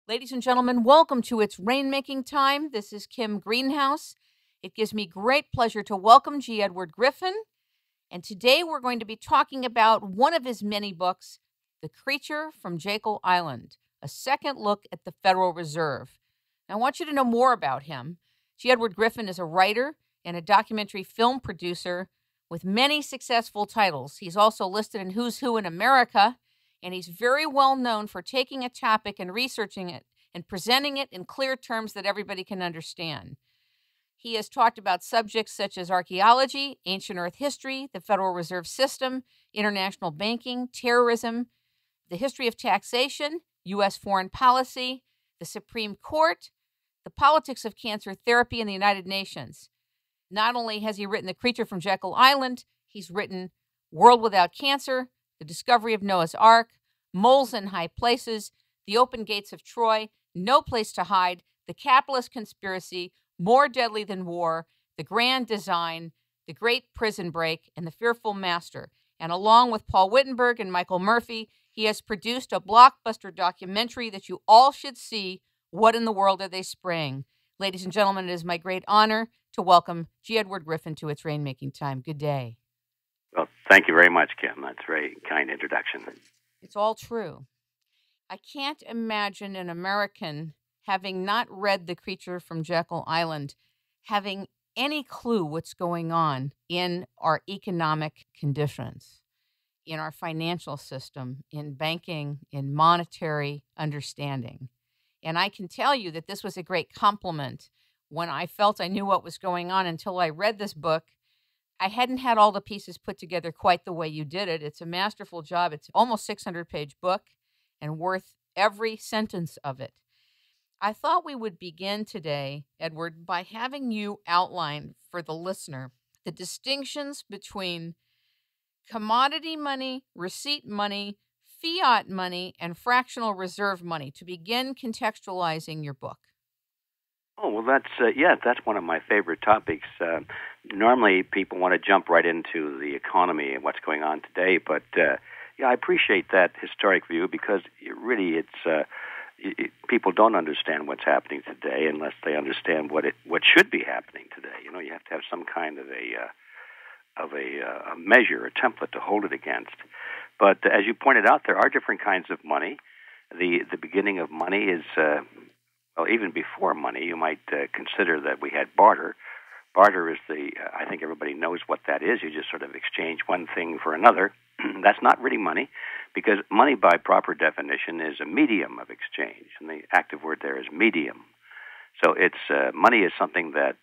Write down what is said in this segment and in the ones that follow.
Ladies and gentlemen, welcome to It's Rainmaking Time. This is Kim Greenhouse. It gives me great pleasure to welcome G. Edward Griffin. And today we're going to be talking about one of his many books, The Creature from Jekyll Island, a second look at the Federal Reserve. Now, I want you to know more about him. G. Edward Griffin is a writer and a documentary film producer with many successful titles. He's also listed in Who's Who in America, and he's very well known for taking a topic and researching it and presenting it in clear terms that everybody can understand. He has talked about subjects such as archaeology, ancient Earth history, the Federal Reserve System, international banking, terrorism, the history of taxation, U.S. foreign policy, the Supreme Court, the politics of cancer therapy, and the United Nations. Not only has he written The Creature from Jekyll Island, he's written World Without Cancer, The Discovery of Noah's Ark, Moles in High Places, The Open Gates of Troy, No Place to Hide, The Capitalist Conspiracy, More Deadly Than War, The Grand Design, The Great Prison Break, and The Fearful Master. And along with Paul Wittenberg and Michael Murphy, he has produced a blockbuster documentary that you all should see, What in the World Are They Spraying? Ladies and gentlemen, it is my great honor to welcome G. Edward Griffin to It's Rainmaking Time. Good day. Well, thank you very much, Kim. That's a very kind introduction. It's all true. I can't imagine an American, having not read The Creature from Jekyll Island, having any clue what's going on in our economic conditions, in our financial system, in banking, in monetary understanding. And I can tell you that this was a great compliment when I felt I knew what was going on until I read this book. I hadn't had all the pieces put together quite the way you did it. It's a masterful job. It's almost 600-page book and worth every sentence of it. I thought we would begin today, Edward, by having you outline for the listener the distinctions between commodity money, receipt money, fiat money, and fractional reserve money to begin contextualizing your book. Oh, well, that's one of my favorite topics. Normally, people want to jump right into the economy and what's going on today, but I appreciate that historic view because people don't understand what's happening today unless they understand what should be happening today. You know, you have to have some kind of a measure, a template to hold it against. But as you pointed out, there are different kinds of money. The beginning of money is even before money, you might consider that we had barter. Barter is I think everybody knows what that is. You just sort of exchange one thing for another. That's not really money, because money by proper definition is a medium of exchange, and the active word there is medium. So money is something that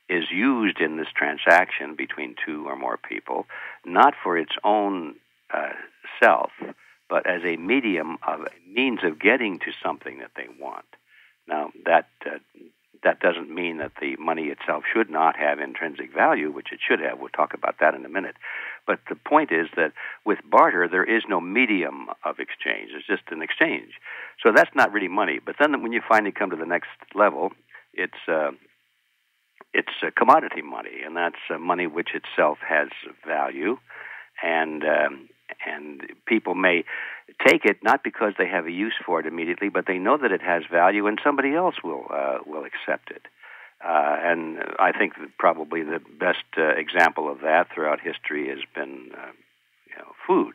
is used in this transaction between two or more people, not for its own self, but as a medium of a means of getting to something that they want. Now, that doesn't mean that the money itself should not have intrinsic value, which it should have. We'll talk about that in a minute. But the point is that with barter, there is no medium of exchange. It's just an exchange. So that's not really money. But then when you finally come to the next level, it's commodity money, and that's money which itself has value, and people may take it not because they have a use for it immediately, but they know that it has value, and somebody else will accept it. And I think that probably the best example of that throughout history has been, food.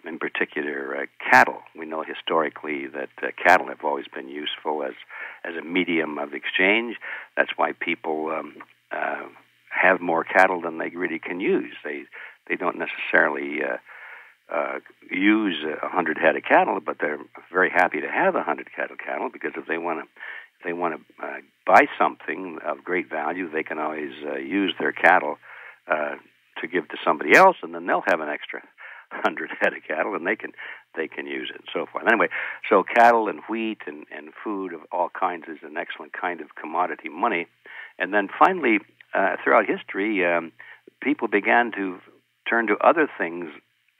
In particular, cattle. We know historically that cattle have always been useful as a medium of exchange. That's why people have more cattle than they really can use. They don't necessarily use 100 head of cattle, but they're very happy to have 100 head of cattle, because if they want to buy something of great value, they can always use their cattle to give to somebody else, and then they'll have an extra 100 head of cattle, and they can use it, and so forth. Anyway, so cattle and wheat and food of all kinds is an excellent kind of commodity money. And then finally, throughout history, people began to turn to other things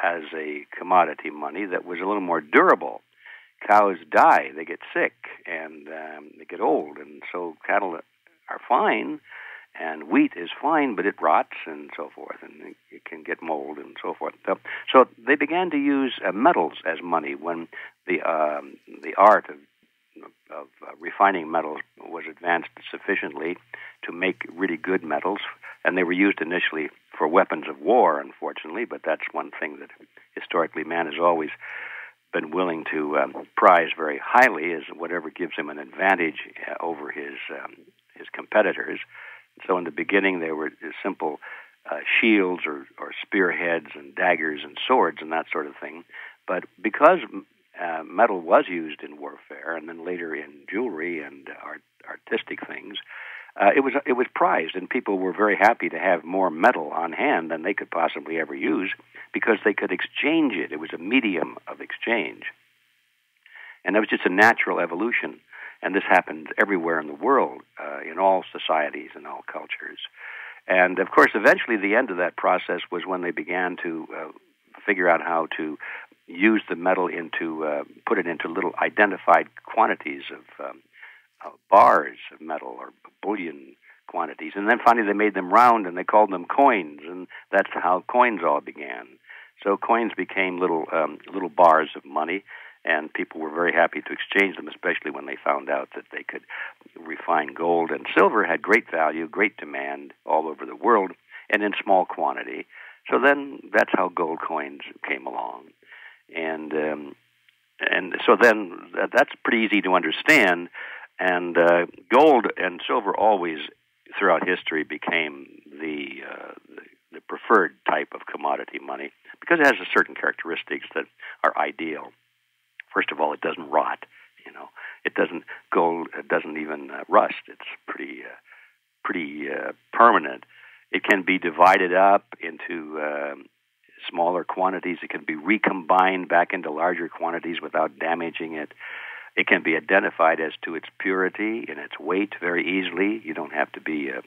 as a commodity money that was a little more durable. Cows die, they get sick, and they get old, and so cattle are fine, and wheat is fine, but it rots and so forth, and it can get mold and so forth. So they began to use metals as money when the art of refining metals was advanced sufficiently to make really good metals, and they were used initially for weapons of war, unfortunately, but that's one thing that historically man has always been willing to prize very highly, is whatever gives him an advantage over his competitors. So in the beginning, they were simple shields or spearheads and daggers and swords and that sort of thing. But because metal was used in warfare and then later in jewelry and artistic things, it was prized, and people were very happy to have more metal on hand than they could possibly ever use because they could exchange it. It was a medium of exchange. And that was just a natural evolution. And this happened everywhere in the world, in all societies and all cultures. And, of course, eventually the end of that process was when they began to figure out how to use the metal put it into little identified quantities of bars of metal or bullion quantities. And then finally they made them round and they called them coins, and that's how coins all began. So coins became little bars of money, and people were very happy to exchange them, especially when they found out that they could refine gold. And silver had great value, great demand all over the world, and in small quantity. So then that's how gold coins came along. And so then that's pretty easy to understand. And gold and silver always, throughout history, became the preferred type of commodity money because it has certain characteristics that are ideal. First of all, it doesn't rot. Gold doesn't even rust. It's pretty permanent. It can be divided up into smaller quantities. It can be recombined back into larger quantities without damaging it. It can be identified as to its purity and its weight very easily. You don't have to be a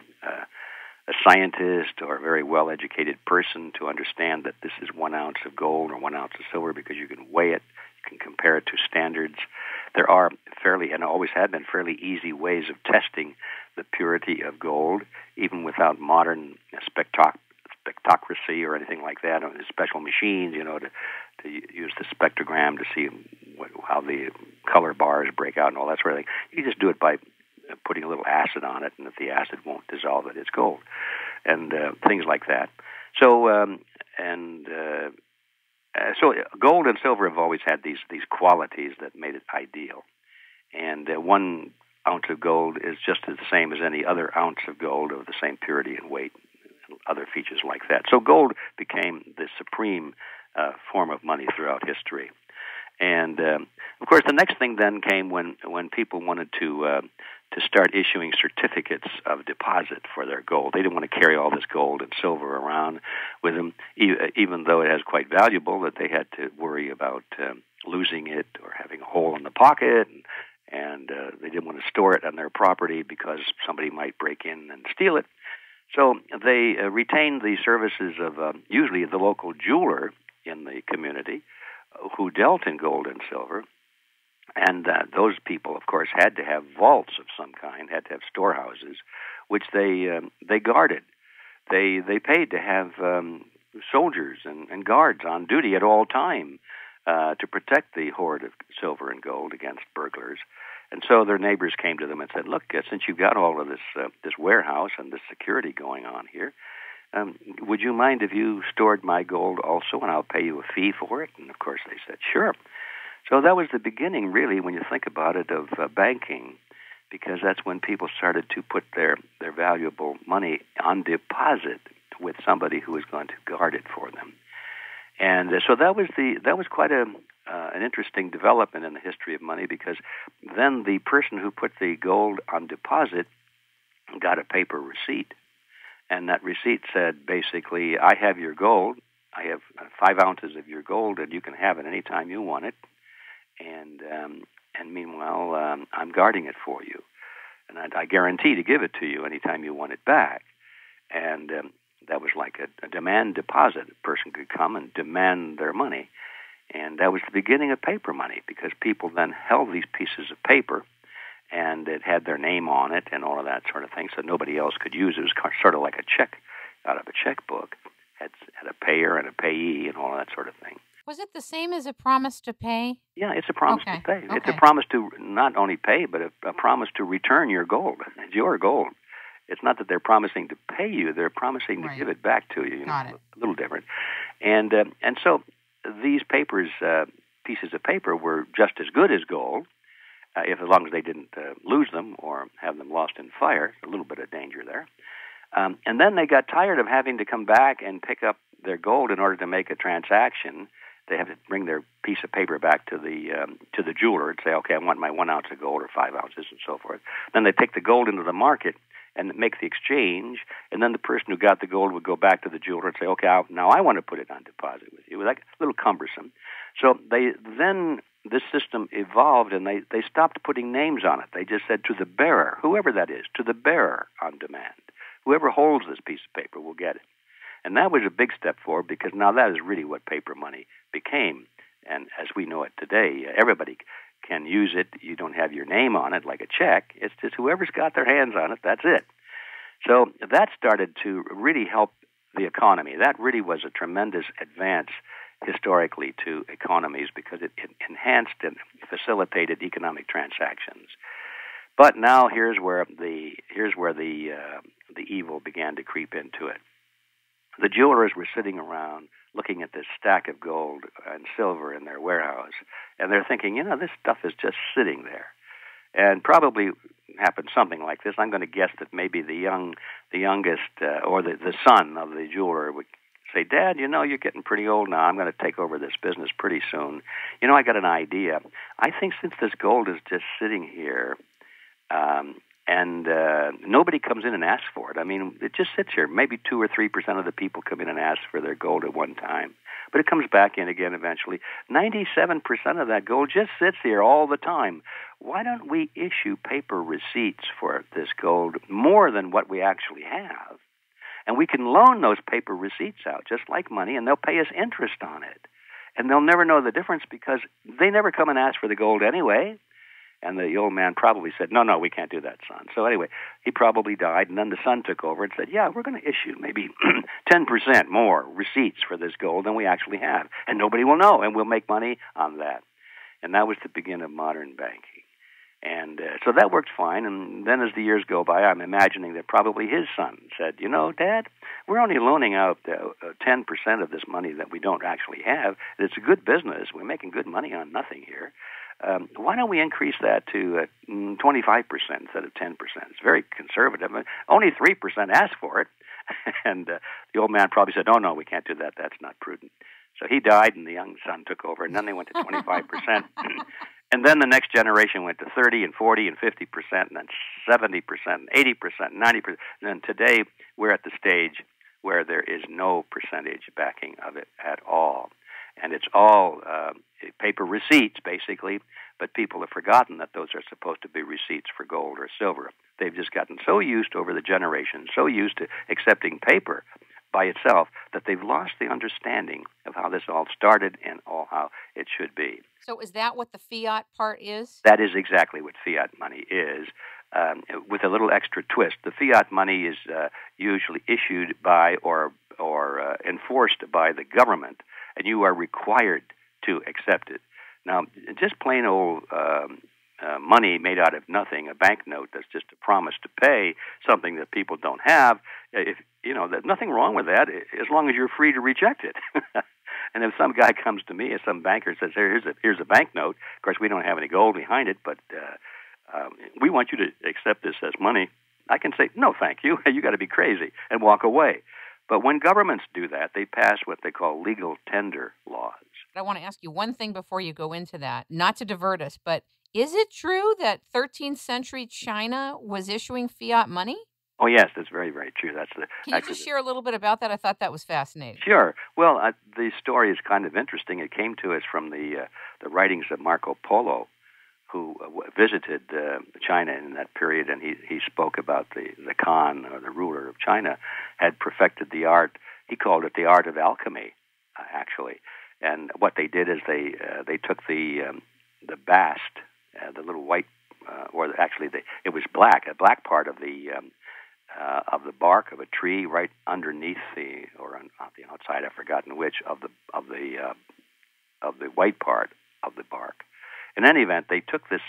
scientist or a very well-educated person to understand that this is 1 ounce of gold or 1 ounce of silver because you can weigh it. Can compare it to standards. There are and always have been, fairly easy ways of testing the purity of gold, even without modern spectroscopy or anything like that, or special machines, to use the spectrogram to see how the color bars break out and all that sort of thing. You can just do it by putting a little acid on it, and if the acid won't dissolve it, it's gold, and things like that. So, So gold and silver have always had these qualities that made it ideal. And 1 ounce of gold is just the same as any other ounce of gold of the same purity and weight and other features like that. So gold became the supreme form of money throughout history. And, of course, the next thing then came when people wanted to start issuing certificates of deposit for their gold. They didn't want to carry all this gold and silver around with them, even though it is quite valuable, that they had to worry about losing it or having a hole in the pocket, and they didn't want to store it on their property because somebody might break in and steal it. So they retained the services of usually the local jeweler in the community who dealt in gold and silver. And those people, of course, had to have vaults of some kind, had to have storehouses, which they guarded. They paid to have soldiers and guards on duty at all time to protect the hoard of silver and gold against burglars. And so their neighbors came to them and said, "Look, since you've got all of this warehouse and this security going on here, would you mind if you stored my gold also, and I'll pay you a fee for it?" And of course they said, "Sure." So that was the beginning, really, when you think about it, of banking, because that's when people started to put their valuable money on deposit with somebody who was going to guard it for them. And so that was quite an interesting development in the history of money, because then the person who put the gold on deposit got a paper receipt, and that receipt said basically, "I have your gold. I have 5 ounces of your gold, and you can have it any time you want it. And meanwhile, I'm guarding it for you, and I guarantee to give it to you anytime you want it back." And that was like a demand deposit. A person could come and demand their money, and that was the beginning of paper money, because people then held these pieces of paper, and it had their name on it and all of that sort of thing, so nobody else could use it. It was sort of like a check out of a checkbook. Had a payer and a payee and all of that sort of thing. Was it the same as a promise to pay? Yeah, it's a promise to Okay. pay. It's a Okay. promise to not only pay, but a promise to return your gold. It's your gold. It's not that they're promising to pay you; they're promising to Right. give it back to you. Got it. A little different. And so these papers, pieces of paper, were just as good as gold, if as long as they didn't lose them or have them lost in fire. A little bit of danger there. And then they got tired of having to come back and pick up their gold in order to make a transaction. They have to bring their piece of paper back to the jeweler and say, okay, I want my 1 ounce of gold or 5 ounces and so forth. Then they take the gold into the market and make the exchange, and then the person who got the gold would go back to the jeweler and say, okay, now I want to put it on deposit with you. It was like a little cumbersome. So this system evolved, and they stopped putting names on it. They just said to the bearer, whoever that is, to the bearer on demand. Whoever holds this piece of paper will get it. And that was a big step forward, because now that is really what paper money became. And as we know it today, everybody can use it. You don't have your name on it like a check. It's just whoever's got their hands on it, that's it. So that started to really help the economy. That really was a tremendous advance historically to economies, because it enhanced and facilitated economic transactions. But now here's where the evil began to creep into it. The jewelers were sitting around looking at this stack of gold and silver in their warehouse, and they're thinking, this stuff is just sitting there. And probably happened something like this. I'm going to guess that maybe the youngest or the son of the jeweler would say, Dad, you're getting pretty old now. I'm going to take over this business pretty soon. I got an idea. I think since this gold is just sitting here, and nobody comes in and asks for it. I mean, it just sits here. Maybe 2 or 3% of the people come in and ask for their gold at one time. But it comes back in again eventually. 97% of that gold just sits here all the time. Why don't we issue paper receipts for this gold, more than what we actually have? And we can loan those paper receipts out, just like money, and they'll pay us interest on it. And they'll never know the difference, because they never come and ask for the gold anyway. And the old man probably said, no, we can't do that, son. So anyway, he probably died, and then the son took over and said, yeah, we're going to issue maybe 10% more receipts for this gold than we actually have. And nobody will know, and we'll make money on that. And that was the beginning of modern banking. And so that worked fine. And then as the years go by, I'm imagining that probably his son said, Dad, we're only loaning out 10% of this money that we don't actually have. It's a good business. We're making good money on nothing here. Why don't we increase that to 25% instead of 10%? It's very conservative. Only 3% asked for it. And the old man probably said, no, we can't do that. That's not prudent. So he died, and the young son took over, and then they went to 25%. And then the next generation went to 30 and 40 and 50%, and then 70%, 80%, 90%. And today we're at the stage where there is no percentage backing of it at all. And it's all paper receipts, basically, but people have forgotten that those are supposed to be receipts for gold or silver. They've just gotten so used over the generations, so used to accepting paper by itself, that they've lost the understanding of how this all started and how it should be. So is that what the fiat part is? That is exactly what fiat money is, with a little extra twist. The fiat money is usually issued by or enforced by the government, and you are required to accept it. Now, just plain old money made out of nothing, a banknote that's just a promise to pay something that people don't have, there's nothing wrong with that, as long as you're free to reject it. And if some guy comes to me, or some banker says, here's a banknote, of course we don't have any gold behind it, but we want you to accept this as money, I can say, no, thank you, you got to be crazy, and walk away. But when governments do that, they pass what they call legal tender laws. I want to ask you one thing before you go into that, not to divert us, but is it true that 13th century China was issuing fiat money? Oh, yes, that's very, very true. Can you just share a little bit about that? I thought that was fascinating. Sure. Well, the story is kind of interesting. It came to us from the writings of Marco Polo, who visited China in that period, and he spoke about the Khan, or the ruler of China, had perfected the art. He called it the art of alchemy, actually. And what they did is they took the bast, the little white, it was black, a black part of the bark of a tree right underneath on the outside, I've forgotten which, of the of the white part of the bark. In any event, they took this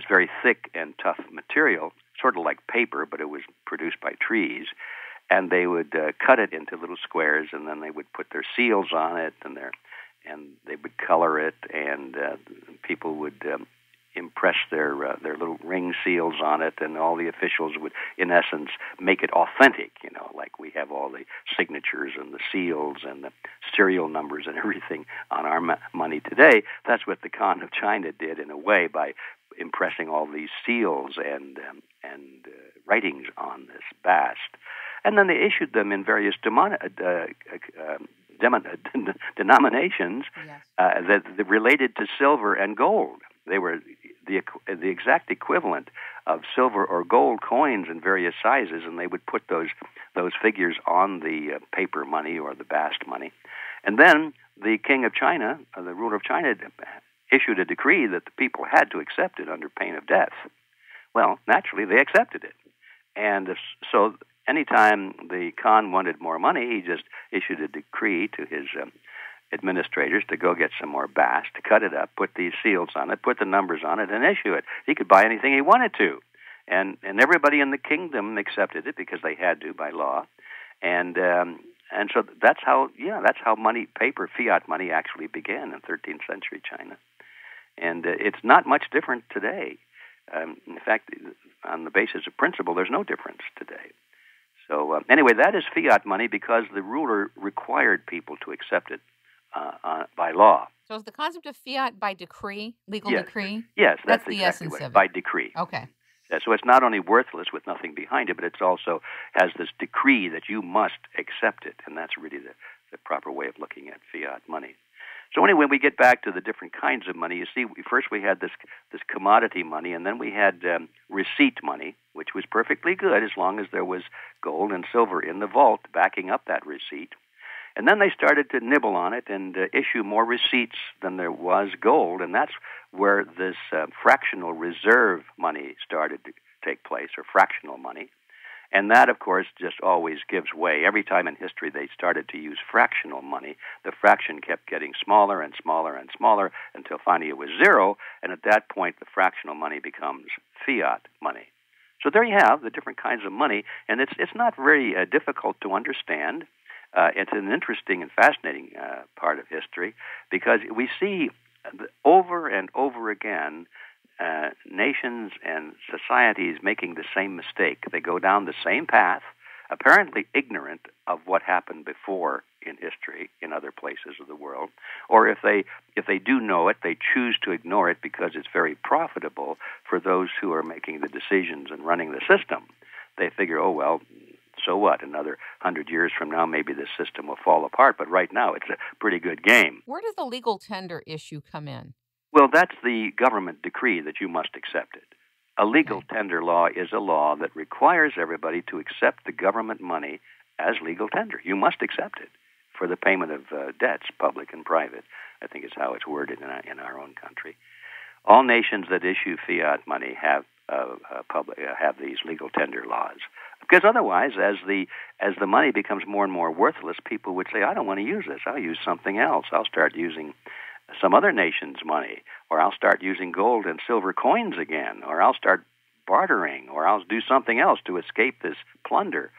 very thick and tough material, sort of like paper, but it was produced by trees, and they would cut it into little squares, and then they would put their seals on it, and they would color it, and people would impress their little ring seals on it, and all the officials would, in essence, make it authentic. Like we have all the signatures and the seals and the serial numbers and everything on our money today. That's what the Khan of China did in a way by impressing all these seals and writings on this bast, and then they issued them in various denominations that related to silver and gold. They were the exact equivalent of silver or gold coins in various sizes, and they would put those figures on the paper money or the bast money. And then the king of China, the ruler of China, issued a decree that the people had to accept it under pain of death. Well, naturally, they accepted it. And so anytime the Khan wanted more money, he just issued a decree to his administrators to go get some more bast, to cut it up, put these seals on it, put the numbers on it, and issue it. He could buy anything he wanted to. And everybody in the kingdom accepted it because they had to by law. And so that's how money, paper, fiat money actually began in 13th century China. And it's not much different today. In fact, on the basis of principle, there's no difference today. So anyway, that is fiat money because the ruler required people to accept it by law. So is the concept of fiat by decree, legal yes. decree? Yes, that's exactly the essence what, of it. by decree. Okay. Yeah, so it's not only worthless with nothing behind it, but it also has this decree that you must accept it, and that's really the proper way of looking at fiat money. So anyway, when we get back to the different kinds of money, you see, first we had this commodity money, and then we had receipt money, which was perfectly good as long as there was gold and silver in the vault backing up that receipt. And then they started to nibble on it and issue more receipts than there was gold, and that's where this fractional reserve money started to take place, or fractional money. And that, of course, just always gives way. Every time in history they started to use fractional money, the fraction kept getting smaller and smaller and smaller until finally it was zero, and at that point the fractional money becomes fiat money. So there you have the different kinds of money, and it's not very difficult to understand. It's an interesting and fascinating part of history because we see over and over again nations and societies making the same mistake. They go down the same path, apparently ignorant of what happened before in history in other places of the world, or if they do know it, they choose to ignore it because it's very profitable for those who are making the decisions and running the system. They figure, oh, well, so what? Another 100 years from now, maybe this system will fall apart, but right now it's a pretty good game. Where does the legal tender issue come in? Well, that's the government decree that you must accept it. A legal tender law is a law that requires everybody to accept the government money as legal tender. You must accept it for the payment of debts, public and private, I think is how it's worded in our own country. All nations that issue fiat money have these legal tender laws. Because otherwise, as the money becomes more and more worthless, people would say, I don't want to use this. I'll use something else. I'll start using some other nation's money, or I'll start using gold and silver coins again, or I'll start bartering, or I'll do something else to escape this plunder.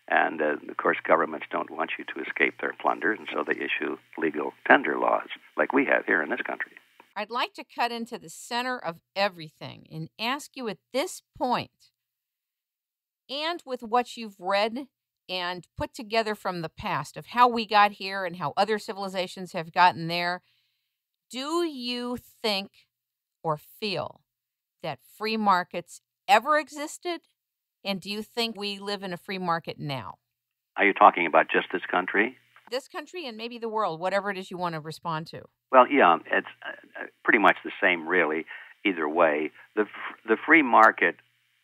And, of course, governments don't want you to escape their plunder, and so they issue legal tender laws like we have here in this country. I'd like to cut into the center of everything and ask you at this point, and with what you've read and put together from the past of how we got here and how other civilizations have gotten there, do you think or feel that free markets ever existed? And do you think we live in a free market now? Are you talking about just this country? This country and maybe the world, whatever it is you want to respond to. Well, yeah, it's pretty much the same, really, either way. The free market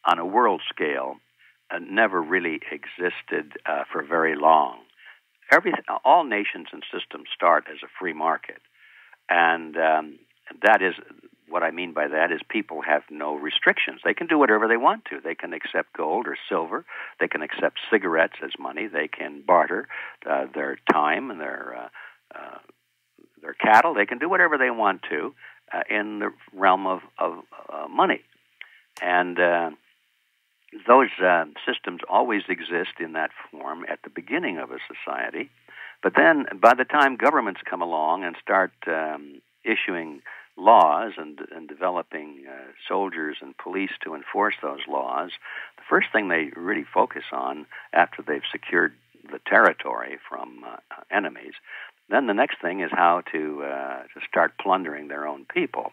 on a world scale never really existed for very long. All nations and systems start as a free market. And that is, what I mean by that is people have no restrictions. They can do whatever they want to. They can accept gold or silver. They can accept cigarettes as money. They can barter their time and their or cattle. They can do whatever they want to in the realm of money. And those systems always exist in that form at the beginning of a society. But then by the time governments come along and start issuing laws and developing soldiers and police to enforce those laws, the first thing they really focus on after they've secured the territory from enemies, then the next thing is how to start plundering their own people.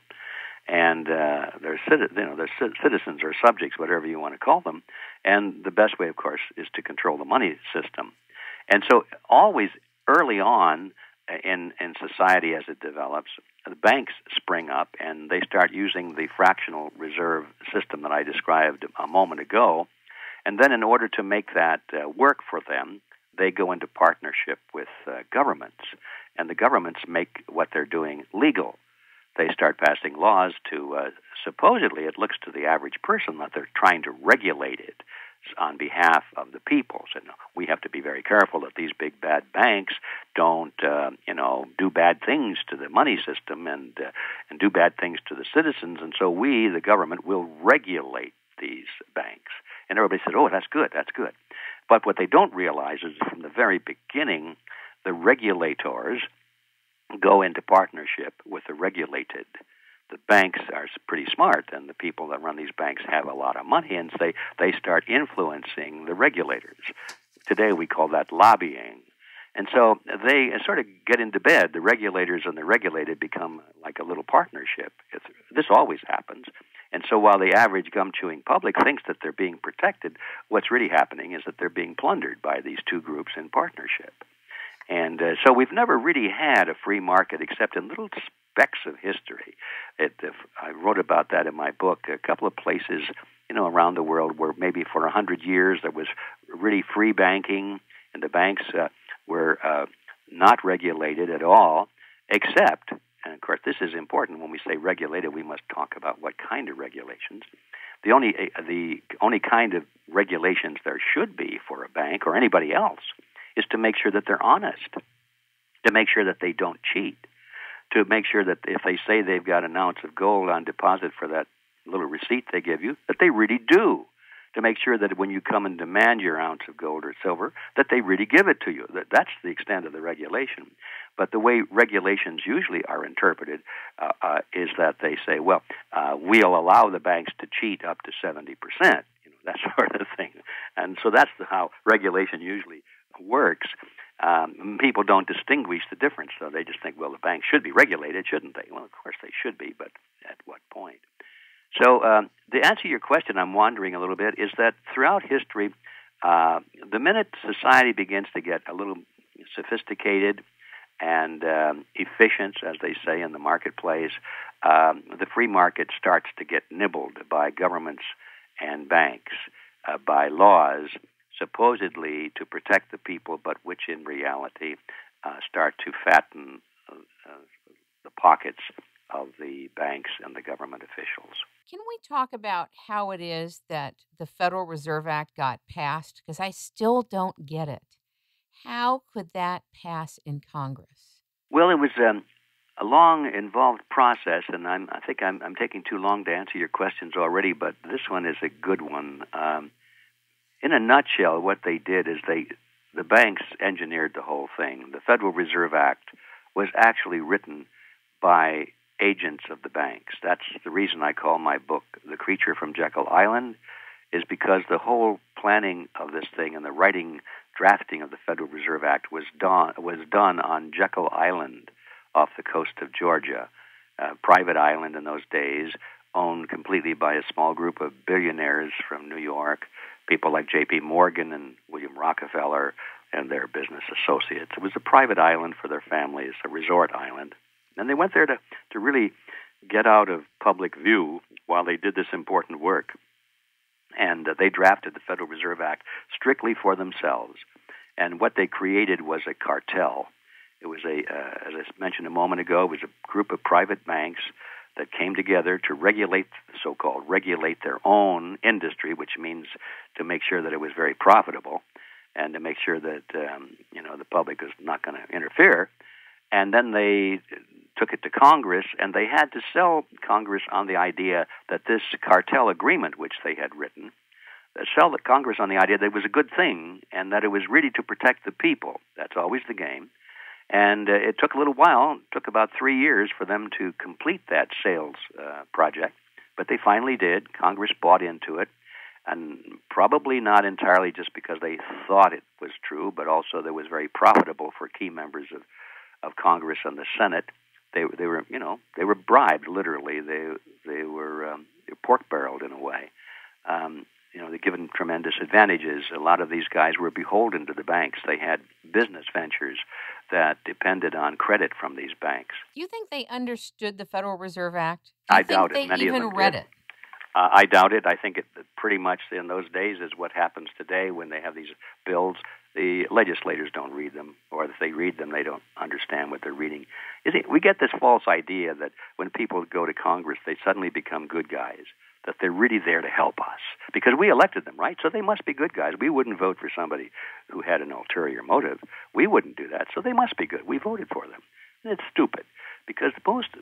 And their citizens or subjects, whatever you want to call them. And the best way, of course, is to control the money system. And so always early on in society as it develops, the banks spring up and they start using the fractional reserve system that I described a moment ago. And then in order to make that work for them, they go into partnership with governments. And the governments make what they're doing legal. They start passing laws to, supposedly it looks to the average person that they're trying to regulate it on behalf of the people. So we have to be very careful that these big bad banks don't, do bad things to the money system and do bad things to the citizens. And so we, the government, will regulate these banks. And everybody said, oh, that's good, that's good. But what they don't realize is from the very beginning, the regulators go into partnership with the regulated. The banks are pretty smart, and the people that run these banks have a lot of money, and they start influencing the regulators. Today we call that lobbying. And so they sort of get into bed. The regulators and the regulated become like a little partnership. This always happens. And so while the average gum-chewing public thinks that they're being protected, what's really happening is that they're being plundered by these two groups in partnership. And so we've never really had a free market except in little specks of history. I wrote about that in my book. A couple of places, around the world where maybe for 100 years there was really free banking, and the banks were not regulated at all, except, and of course this is important when we say regulated, we must talk about what kind of regulations. The only kind of regulations there should be for a bank or anybody else is to make sure that they're honest, to make sure that they don't cheat, to make sure that if they say they've got an ounce of gold on deposit for that little receipt they give you, that they really do, to make sure that when you come and demand your ounce of gold or silver, that they really give it to you. That's the extent of the regulation. But the way regulations usually are interpreted is that they say, well, we'll allow the banks to cheat up to 70%, that sort of thing. And so that's how regulation usually works. People don't distinguish the difference, so they just think, well, the banks should be regulated, shouldn't they? Well, of course they should be, but at what point? So to answer your question, I'm wandering a little bit, is that throughout history, the minute society begins to get a little sophisticated and efficient, as they say in the marketplace, the free market starts to get nibbled by governments and banks, by laws supposedly to protect the people, but which in reality start to fatten the pockets of the banks and the government officials. Can we talk about how it is that the Federal Reserve Act got passed? Because I still don't get it. How could that pass in Congress? Well, it was a long, involved process, and I think I'm taking too long to answer your questions already, but this one is a good one. In a nutshell, what they did is the banks engineered the whole thing. The Federal Reserve Act was actually written by agents of the banks. That's the reason I call my book The Creature from Jekyll Island, is because the whole planning of this thing and the drafting of the Federal Reserve Act was done on Jekyll Island off the coast of Georgia, a private island in those days, owned completely by a small group of billionaires from New York, people like J.P. Morgan and William Rockefeller and their business associates. It was a private island for their families, a resort island. And they went there to really get out of public view while they did this important work. And they drafted the Federal Reserve Act strictly for themselves. And what they created was a cartel. It was as I mentioned a moment ago, it was a group of private banks that came together to regulate their own industry, which means to make sure that it was very profitable and to make sure that the public is not going to interfere. and then they took it to Congress, and they had to sell Congress on the idea that this cartel agreement, which they had written, sell the Congress on the idea that it was a good thing and that it was really to protect the people. That's always the game. And it took a little while. It took about 3 years for them to complete that sales project. But they finally did. Congress bought into it. And probably not entirely just because they thought it was true, but also that it was very profitable for key members of Congress and the Senate. They were bribed, literally. They were pork-barreled in a way. They're given tremendous advantages. A lot of these guys were beholden to the banks. They had business ventures that depended on credit from these banks. Do you think they understood the Federal Reserve Act? I doubt it. Many of them read it. I doubt it. I think it pretty much in those days is what happens today when they have these bills. The legislators don't read them, or if they read them, they don't understand what they're reading. We get this false idea that when people go to Congress, they suddenly become good guys, that they're really there to help us, because we elected them, right? So they must be good guys. We wouldn't vote for somebody who had an ulterior motive. We wouldn't do that, so they must be good. We voted for them. And it's stupid, because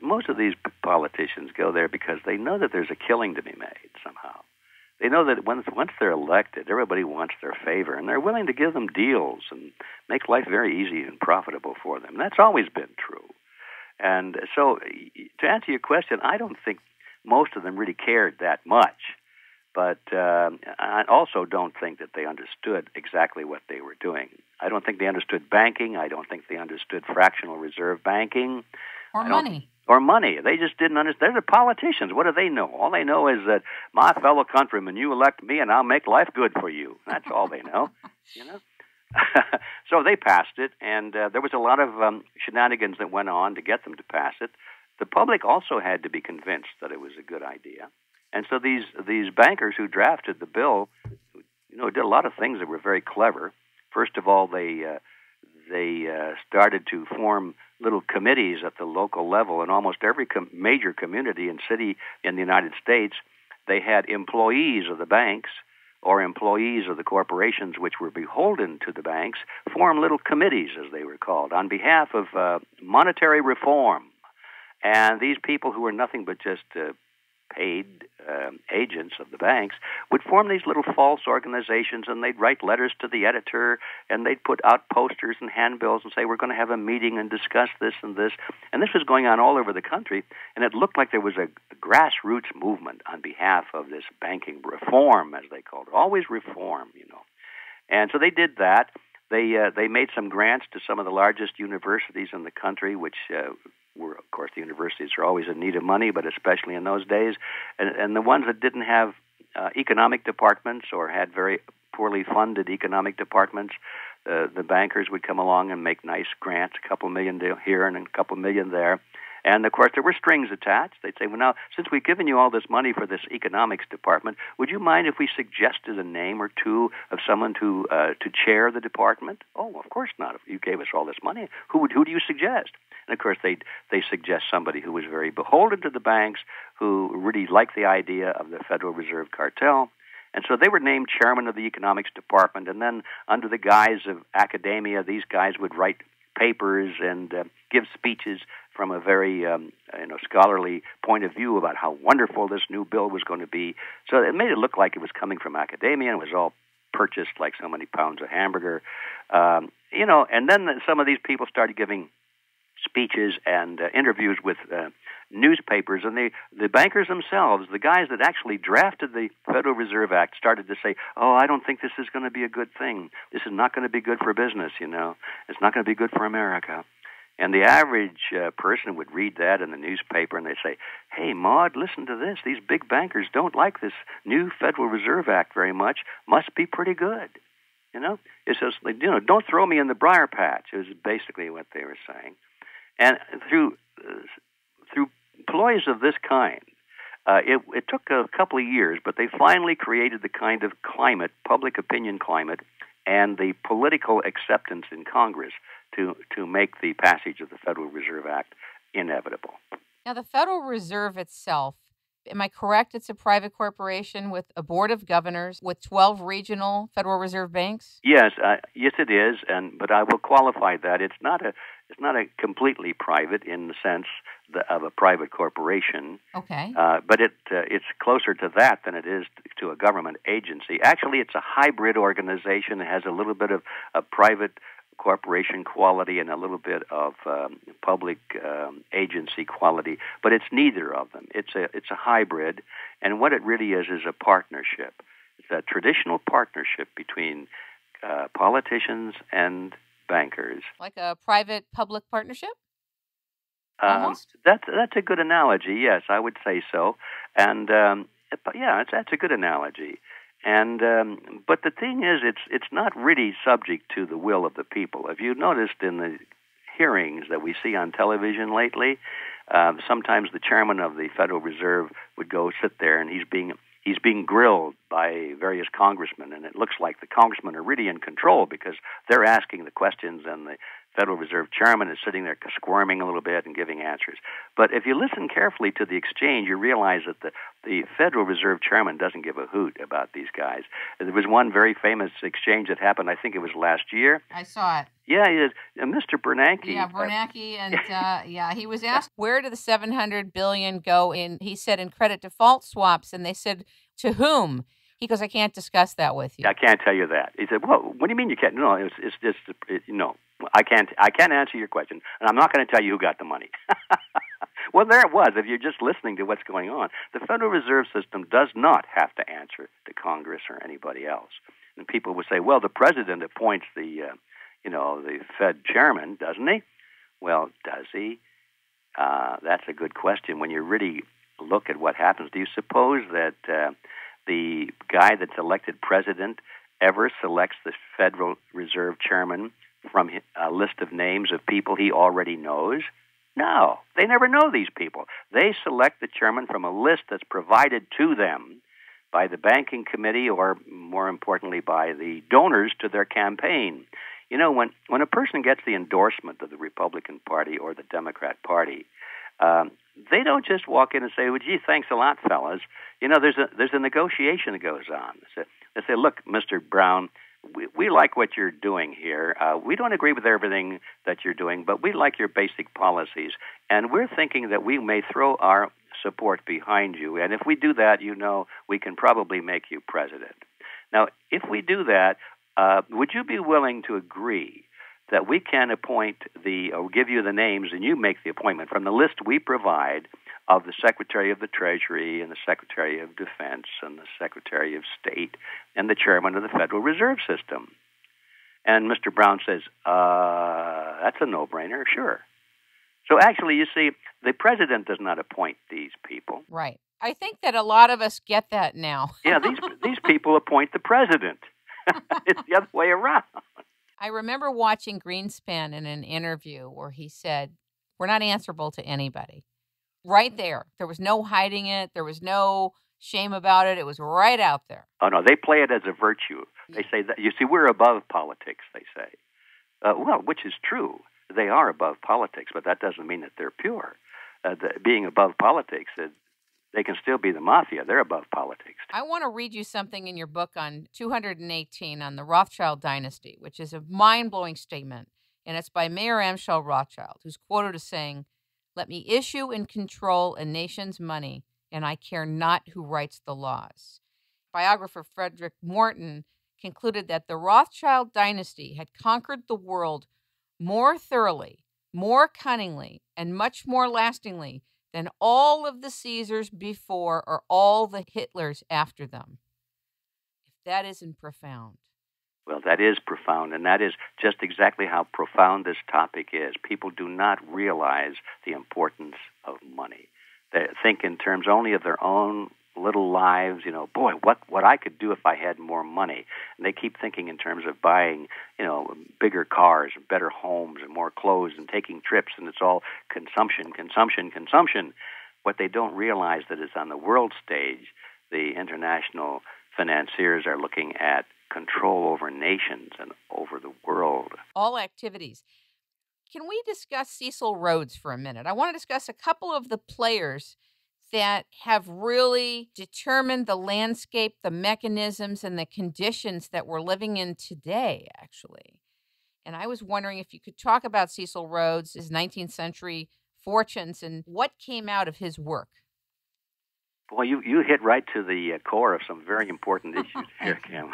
most of these politicians go there because they know that there's a killing to be made somehow. They know that once they're elected, everybody wants their favor, and they're willing to give them deals and make life very easy and profitable for them. That's always been true. And so, to answer your question, I don't think most of them really cared that much. But I also don't think that they understood exactly what they were doing. I don't think they understood banking. I don't think they understood fractional reserve banking. Or money. Or money. They just didn't understand. They're the politicians. What do they know? All they know is that, my fellow countrymen, you elect me and I'll make life good for you. That's all they know, So they passed it, and there was a lot of shenanigans that went on to get them to pass it. The public also had to be convinced that it was a good idea. And so these bankers who drafted the bill, did a lot of things that were very clever. First of all, they started to form little committees at the local level. In almost every major community and city in the United States, they had employees of the banks or employees of the corporations which were beholden to the banks form little committees, as they were called, on behalf of monetary reform. And these people, who were nothing but just paid agents of the banks, would form these little false organizations, and they'd write letters to the editor, and they'd put out posters and handbills and say, we're going to have a meeting and discuss this and this. And this was going on all over the country, and it looked like there was a grassroots movement on behalf of this banking reform, as they called it. Always reform, And so they did that. They made some grants to some of the largest universities in the country, which were, of course, the universities are always in need of money, but especially in those days. And the ones that didn't have economic departments or had very poorly funded economic departments, the bankers would come along and make nice grants, a couple million here and a couple million there. And, of course, there were strings attached. They'd say, well, now, since we've given you all this money for this economics department, would you mind if we suggested a name or two of someone to chair the department? Oh, of course not. If you gave us all this money, who do you suggest? And, of course, they suggest somebody who was very beholden to the banks, who really liked the idea of the Federal Reserve cartel. And so they were named chairman of the economics department. And then under the guise of academia, these guys would write papers and give speeches from a very scholarly point of view about how wonderful this new bill was going to be. So it made it look like it was coming from academia, and it was all purchased like so many pounds of hamburger. And then some of these people started giving speeches and interviews with newspapers, and the bankers themselves, the guys that actually drafted the Federal Reserve Act, started to say, oh, I don't think this is going to be a good thing. This is not going to be good for business, It's not going to be good for America. And the average person would read that in the newspaper, and they'd say, hey, Maude, listen to this. These big bankers don't like this new Federal Reserve Act very much. Must be pretty good. It says, don't throw me in the briar patch, is basically what they were saying. And through ploys of this kind, it took a couple of years, but they finally created the kind of climate, public opinion climate, and the political acceptance in Congress to make the passage of the Federal Reserve Act inevitable. Now, the Federal Reserve itself, am I correct? It's a private corporation with a board of governors with 12 regional Federal Reserve banks? Yes, yes, it is. But I will qualify that it's not completely private in the sense of a private corporation. Okay. But it's closer to that than it is to a government agency. Actually, it's a hybrid organization. It has a little bit of a private corporation quality and a little bit of public agency quality, but it's neither of them. It's a hybrid, and what it really is a partnership. It's a traditional partnership between politicians and bankers. Like a private-public partnership? Almost? That's a good analogy. Yes, I would say so. And that's a good analogy. And but the thing is, it's not really subject to the will of the people. If you noticed in the hearings that we see on television lately, sometimes the chairman of the Federal Reserve would go sit there, and he's being grilled by various congressmen, and it looks like the congressmen are really in control because they're asking the questions, and the Federal Reserve chairman is sitting there squirming a little bit and giving answers. But if you listen carefully to the exchange, you realize that the Federal Reserve chairman doesn't give a hoot about these guys. There was one very famous exchange that happened, I think it was last year. I saw it. Yeah, Mr. Bernanke. Yeah, Bernanke, and he was asked, where did the $700 billion go in? He said in credit default swaps, and they said, to whom? He goes, I can't discuss that with you. I can't tell you that. He said, well, what do you mean you can't? No, it's just, no. I can't answer your question, and I'm not going to tell you who got the money. Well, there it was. If you're just listening to what's going on, the Federal Reserve System does not have to answer to Congress or anybody else. And people would say, well, the president appoints the Fed chairman, doesn't he? Well, does he? That's a good question. When you really look at what happens, do you suppose that the guy that's elected president ever selects the Federal Reserve chairman from a list of names of people he already knows? No, they never know these people. They select the chairman from a list that's provided to them by the banking committee or, more importantly, by the donors to their campaign. You know, when a person gets the endorsement of the Republican Party or the Democrat Party, they don't just walk in and say, well, gee, thanks a lot, fellas. You know, there's a negotiation that goes on. They say, look, Mr. Brown, we like what you're doing here. We don't agree with everything that you're doing, but we like your basic policies. And we're thinking that we may throw our support behind you. And if we do that, you know, we can probably make you president. Now, if we do that, would you be willing to agree that we can appoint or give you the names and you make the appointment from the list we provide of the Secretary of the Treasury and the Secretary of Defense and the Secretary of State and the Chairman of the Federal Reserve System? And Mr. Brown says, that's a no-brainer, sure. So actually, you see, the president does not appoint these people. Right. I think that a lot of us get that now. Yeah, these people appoint the president. It's the other way around. I remember watching Greenspan in an interview where he said, we're not answerable to anybody. Right there. There was no hiding it. There was no shame about it. It was right out there. Oh, no, they play it as a virtue. They say that, you see, we're above politics, they say. Well, which is true. They are above politics, but that doesn't mean that they're pure. Being above politics, they can still be the mafia. They're above politics. I want to read you something in your book on 218 on the Rothschild dynasty, which is a mind-blowing statement, and it's by Mayer Amschel Rothschild, who's quoted as saying, "Let me issue and control a nation's money, and I care not who writes the laws." Biographer Frederick Morton concluded that the Rothschild dynasty had conquered the world more thoroughly, more cunningly, and much more lastingly than all of the Caesars before or all the Hitlers after them. If that isn't profound. Well, that is profound, and that is just exactly how profound this topic is. People do not realize the importance of money. They think in terms only of their own little lives, you know, boy, what I could do if I had more money. And they keep thinking in terms of buying, you know, bigger cars, better homes, and more clothes, and taking trips, and it's all consumption, consumption, consumption. What they don't realize that is on the world stage, the international financiers are looking at control over nations and over the world. All activities. Can we discuss Cecil Rhodes for a minute? I want to discuss a couple of the players that have really determined the landscape, the mechanisms, and the conditions that we're living in today, actually. And I was wondering if you could talk about Cecil Rhodes, his 19th century fortunes, and what came out of his work. Well, you hit right to the core of some very important issues here, Kim.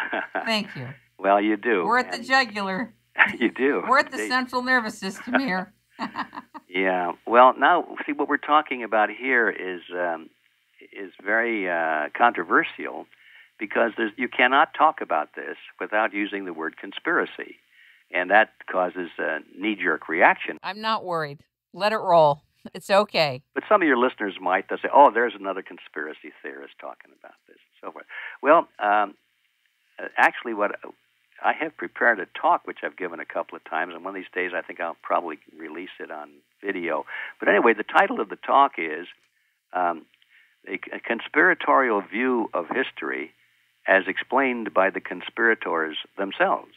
Thank you. Well, you do. We're at the jugular. You do. We're at the central nervous system here. Yeah. Well, now, see, what we're talking about here is very controversial because you cannot talk about this without using the word conspiracy, and that causes a knee-jerk reaction. I'm not worried. Let it roll. It's okay. But some of your listeners might say, oh, there's another conspiracy theorist talking about this and so forth. Well, actually, what I have prepared a talk, which I've given a couple of times, and one of these days I think I'll probably release it on video. But anyway, the title of the talk is a conspiratorial view of history as explained by the conspirators themselves.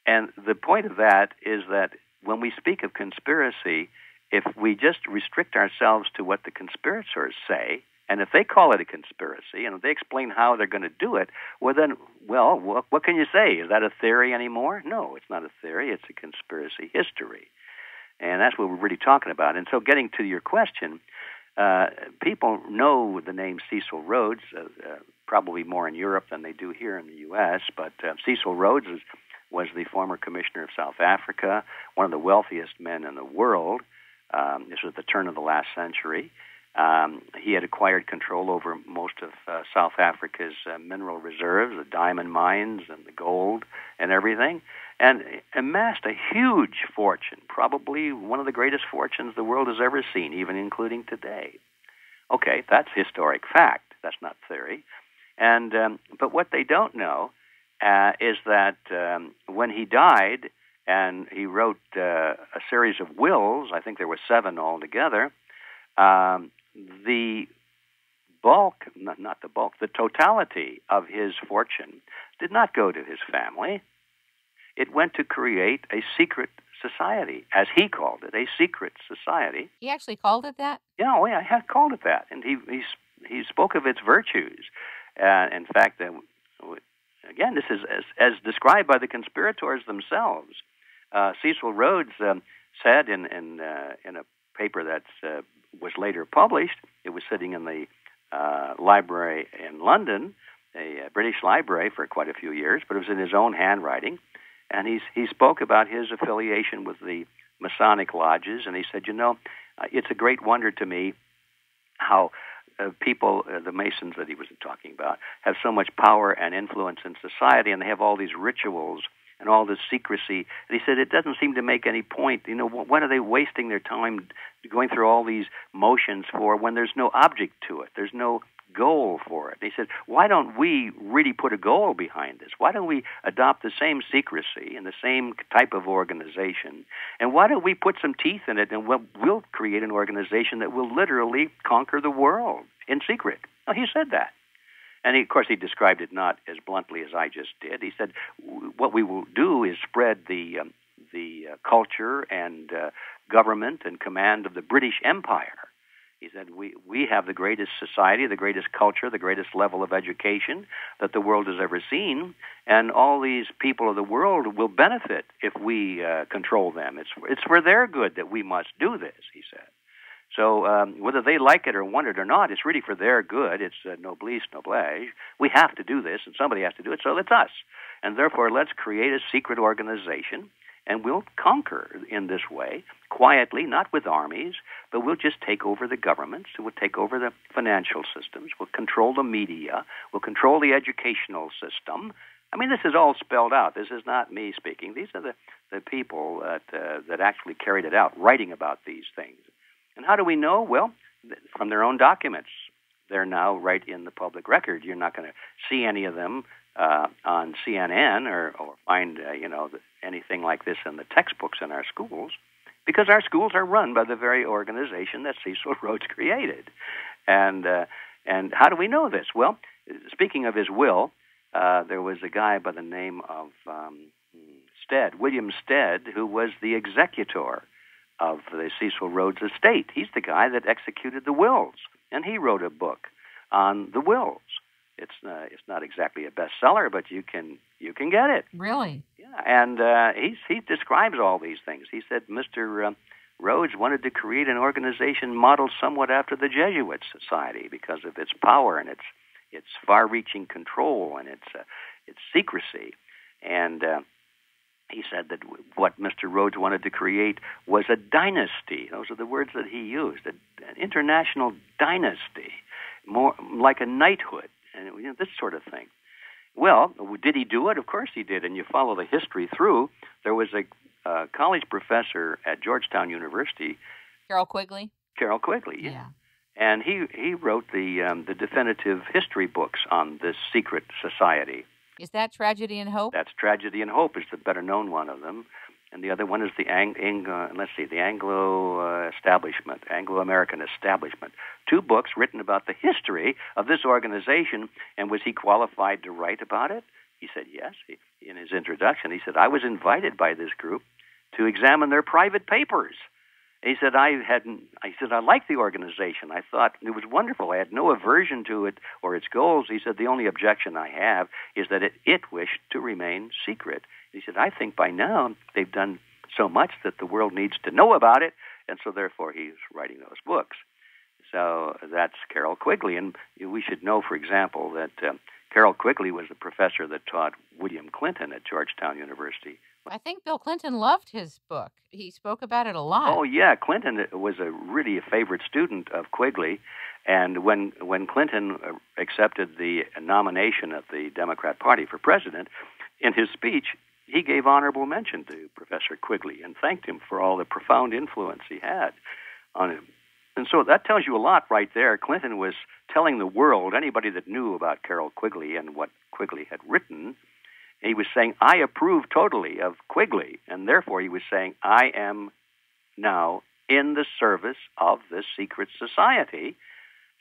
And the point of that is that when we speak of conspiracy, if we just restrict ourselves to what the conspirators say, and if they call it a conspiracy, and if they explain how they're going to do it, well, then, what can you say? Is that a theory anymore? No, it's not a theory. It's a conspiracy history. And that's what we're really talking about. And so getting to your question, people know the name Cecil Rhodes, probably more in Europe than they do here in the U.S., but Cecil Rhodes was the former commissioner of South Africa, one of the wealthiest men in the world. This was at the turn of the last century. He had acquired control over most of South Africa's mineral reserves, the diamond mines and the gold and everything, and amassed a huge fortune, probably one of the greatest fortunes the world has ever seen, even including today. Okay, that's historic fact. That's not theory. And but what they don't know is that when he died, and he wrote a series of wills, I think there were 7 altogether, the bulk, not the bulk, the totality of his fortune did not go to his family. It went to create a secret society, as he called it, a secret society. He actually called it that? Yeah, he had called it that, and he spoke of its virtues. In fact, again, this is as described by the conspirators themselves. Cecil Rhodes said in a paper that was later published, it was sitting in the library in London, a British library for quite a few years, but it was in his own handwriting, and he spoke about his affiliation with the Masonic lodges, and he said, it's a great wonder to me how people, the Masons that he was talking about, have so much power and influence in society, and they have all these rituals and all this secrecy. And he said it doesn't seem to make any point. What are they wasting their time going through all these motions for when there's no object to it? There's no goal for it. He said, why don't we really put a goal behind this? Why don't we adopt the same secrecy and the same type of organization? And why don't we put some teeth in it, and we'll create an organization that will literally conquer the world in secret? Well, he said that. And of course, he described it not as bluntly as I just did. He said, what we will do is spread the culture and government and command of the British Empire. He said, we have the greatest society, the greatest culture, the greatest level of education that the world has ever seen, and all these people of the world will benefit if we control them. It's for their good that we must do this, he said. So whether they like it or want it or not, it's really for their good. It's noblesse noblesse. We have to do this, and somebody has to do it, so it's us. And therefore, let's create a secret organization, and we'll conquer in this way, quietly, not with armies, but we'll just take over the governments, we'll take over the financial systems, we'll control the media, we'll control the educational system. I mean, this is all spelled out. This is not me speaking. These are the people that actually carried it out, writing about these things. And how do we know? Well, from their own documents. They're now right in the public record. You're not going to see any of them on CNN or find anything like this in the textbooks in our schools, because our schools are run by the very organization that Cecil Rhodes created. And how do we know this? Well, speaking of his will, there was a guy by the name of William Stead, who was the executor of the Cecil Rhodes estate. He's the guy that executed the wills, and he wrote a book on the wills. It's not exactly a bestseller, but you can get it. Really? Yeah, Yeah, and he describes all these things. He said Mr. Rhodes wanted to create an organization modeled somewhat after the Jesuit Society because of its power and its far-reaching control and its secrecy. And he said that what Mr. Rhodes wanted to create was a dynasty. Those are the words that he used, an international dynasty, more like a knighthood, and this sort of thing. Well, did he do it? Of course he did. And you follow the history through. There was a college professor at Georgetown University, Carroll Quigley. Carroll Quigley, yeah. And he wrote the definitive history books on this secret society. Is that Tragedy and Hope? That's Tragedy and Hope is the better known one of them, and the other one is the Anglo-American Establishment. 2 books written about the history of this organization. And was he qualified to write about it? He said yes. In his introduction, he said, I was invited by this group to examine their private papers. He said, I liked the organization. I thought it was wonderful. I had no aversion to it or its goals. He said, the only objection I have is that it wished to remain secret. He said, I think by now they've done so much that the world needs to know about it, and so therefore he's writing those books. So that's Carroll Quigley. And we should know, for example, that Carroll Quigley was the professor that taught William Clinton at Georgetown University. I think Bill Clinton loved his book. He spoke about it a lot. Oh, yeah. Clinton was really a favorite student of Quigley. And when Clinton accepted the nomination of the Democrat Party for president, in his speech, he gave honorable mention to Professor Quigley and thanked him for all the profound influence he had on him. And so that tells you a lot right there. Clinton was telling the world, anybody that knew about Carroll Quigley and what Quigley had written, he was saying, I approve totally of Quigley, and therefore he was saying, I am now in the service of this secret society,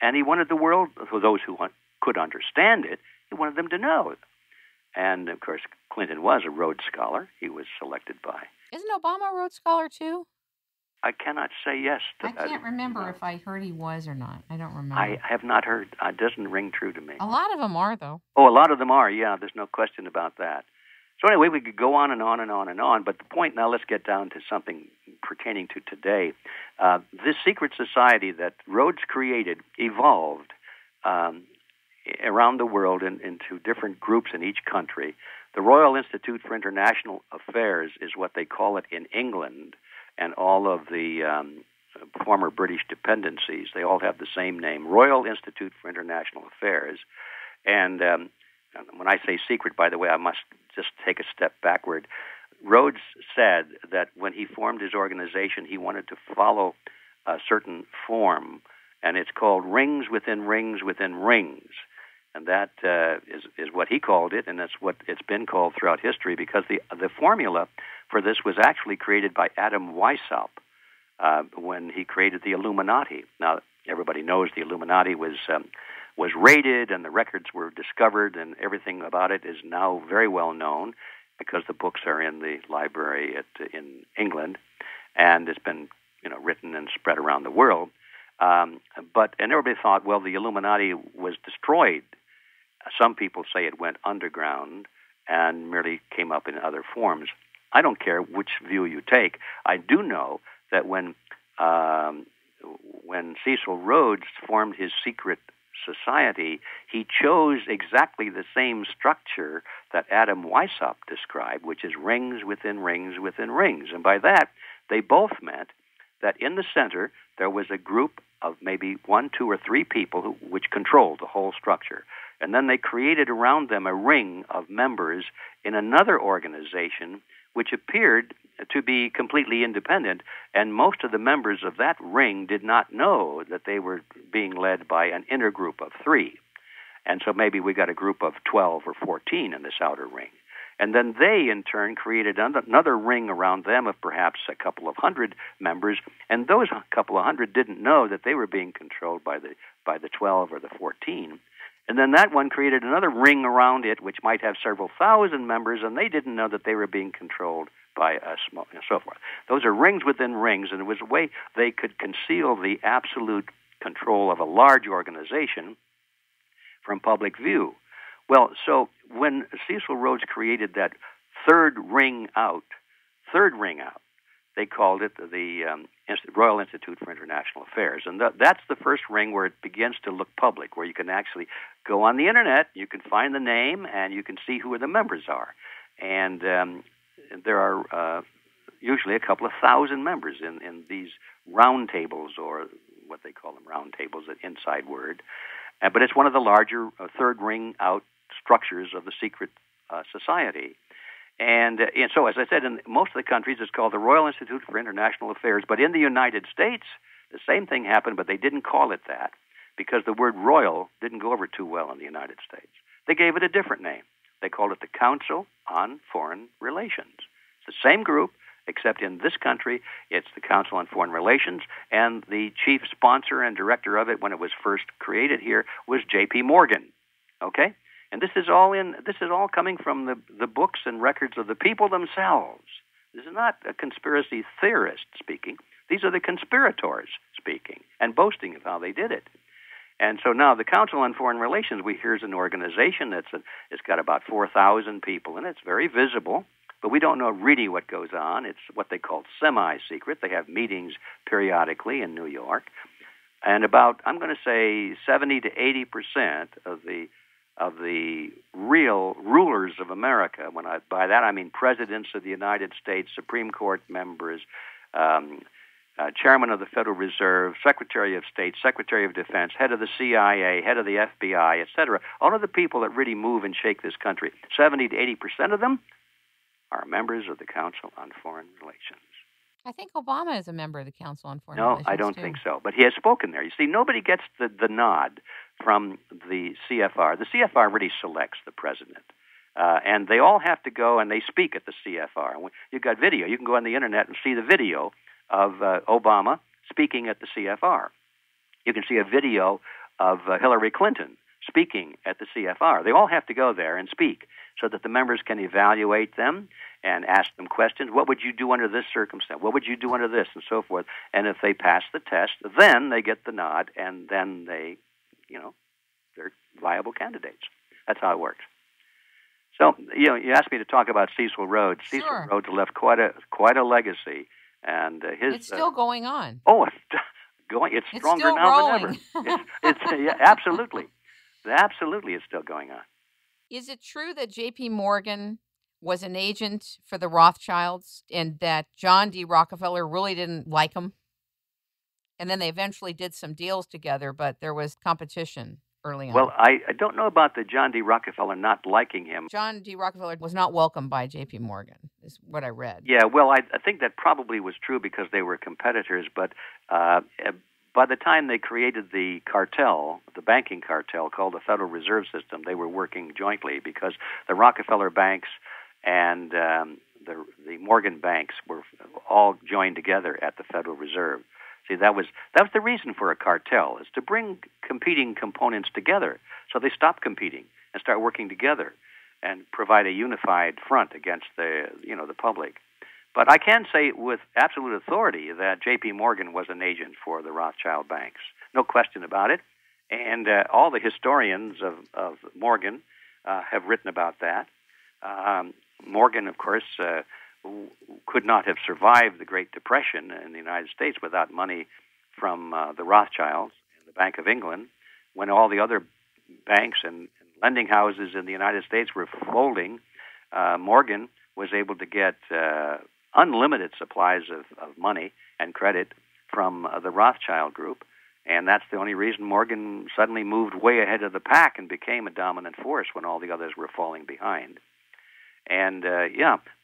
and he wanted the world, for those who could understand it, he wanted them to know. And, of course, Clinton was a Rhodes Scholar. He was selected by. Isn't Obama a Rhodes Scholar, too? I cannot say yes to that. I can't remember if I heard he was or not. I don't remember. I have not heard. It doesn't ring true to me. A lot of them are, though. Oh, a lot of them are, yeah. There's no question about that. So anyway, we could go on and on and on and on, but the point now, let's get down to something pertaining to today. This secret society that Rhodes created evolved around the world into different groups in each country. The Royal Institute for International Affairs is what they call it in England, and all of the former British dependencies, they all have the same name, Royal Institute for International Affairs. And when I say secret, by the way, I must just take a step backward. Rhodes said that when he formed his organization, he wanted to follow a certain form, and it's called rings within rings within rings. And that is what he called it, and that's what it's been called throughout history, because the formula for this was actually created by Adam Weishaupt when he created the Illuminati. Now, everybody knows the Illuminati was raided, and the records were discovered, and everything about it is now very well known because the books are in the library in England, and it's been written and spread around the world. And everybody thought, well, the Illuminati was destroyed. Some people say it went underground and merely came up in other forms. I don't care which view you take. I do know that when Cecil Rhodes formed his secret society, he chose exactly the same structure that Adam Weishaupt described, which is rings within rings within rings. And by that, they both meant that in the center there was a group of maybe 1, 2, or 3 people which controlled the whole structure. And then they created around them a ring of members in another organization which appeared to be completely independent, and most of the members of that ring did not know that they were being led by an inner group of 3. And so maybe we got a group of 12 or 14 in this outer ring. And then they, in turn, created another ring around them of perhaps a couple of hundred members, and those couple of hundred didn't know that they were being controlled by the 12 or the 14. And then that one created another ring around it, which might have several thousand members, and they didn't know that they were being controlled by a small, and so forth. Those are rings within rings, and it was a way they could conceal the absolute control of a large organization from public view. Well, so when Cecil Rhodes created that third ring out. They called it the Royal Institute for International Affairs. And that's the first ring where it begins to look public, where you can actually go on the Internet, you can find the name, and you can see who the members are. And there are usually a couple of thousand members in these round tables, or what they call them, round tables, an inside word. But it's one of the larger third ring out structures of the secret society. And so, as I said, in most of the countries, it's called the Royal Institute for International Affairs. But in the United States, the same thing happened, but they didn't call it that because the word royal didn't go over too well in the United States. They gave it a different name. They called it the Council on Foreign Relations. It's the same group, except in this country, it's the Council on Foreign Relations, and the chief sponsor and director of it when it was first created here was J.P. Morgan. Okay? And this is all coming from the books and records of the people themselves. This is not a conspiracy theorist speaking. These are the conspirators speaking and boasting of how they did it. And so now the Council on Foreign Relations, we hear, is an organization it's got about 4,000 people in it. It's very visible, but we don't know really what goes on. It's what they call semi-secret. They have meetings periodically in New York. And about, I'm going to say, 70 to 80% of the real rulers of America. By that I mean presidents of the United States, Supreme Court members, chairman of the Federal Reserve, Secretary of State, Secretary of Defense, head of the CIA, head of the FBI, etc. All of the people that really move and shake this country, 70 to 80% of them are members of the Council on Foreign Relations. I think Obama is a member of the Council on Foreign Relations. No, I don't think so. But he has spoken there. You see, nobody gets the nod from the CFR. The CFR really selects the president. And they all have to go and they speak at the CFR. You've got video. You can go on the Internet and see the video of Obama speaking at the CFR. You can see a video of Hillary Clinton speaking at the CFR. They all have to go there and speak so that the members can evaluate them and ask them questions. What would you do under this circumstance? What would you do under this? And so forth. And if they pass the test, then they get the nod, and then they're viable candidates. That's how it works. So, you asked me to talk about Cecil Rhodes. Sure. Cecil Rhodes left quite a legacy, and it's still going on. Oh, it's stronger still now rolling. than ever. Yeah, absolutely, it's still going on. Is it true that J.P. Morgan was an agent for the Rothschilds and that John D. Rockefeller really didn't like him? And then they eventually did some deals together, but there was competition early on. Well, I don't know about the John D. Rockefeller not liking him. John D. Rockefeller was not welcomed by J.P. Morgan, is what I read. Yeah, well, I think that probably was true because they were competitors, but by the time they created the cartel, the banking cartel called the Federal Reserve System, they were working jointly because the Rockefeller banks and the Morgan banks were all joined together at the Federal Reserve. See, that was the reason for a cartel, is to bring competing components together. So they stop competing and start working together and provide a unified front against the public. But I can say with absolute authority that J.P. Morgan was an agent for the Rothschild banks. No question about it. And all the historians of Morgan have written about that. Morgan, of course, could not have survived the Great Depression in the United States without money from the Rothschilds and the Bank of England. When all the other banks and lending houses in the United States were folding, Morgan was able to get unlimited supplies of money and credit from the Rothschild group. And that's the only reason Morgan suddenly moved way ahead of the pack and became a dominant force when all the others were falling behind. And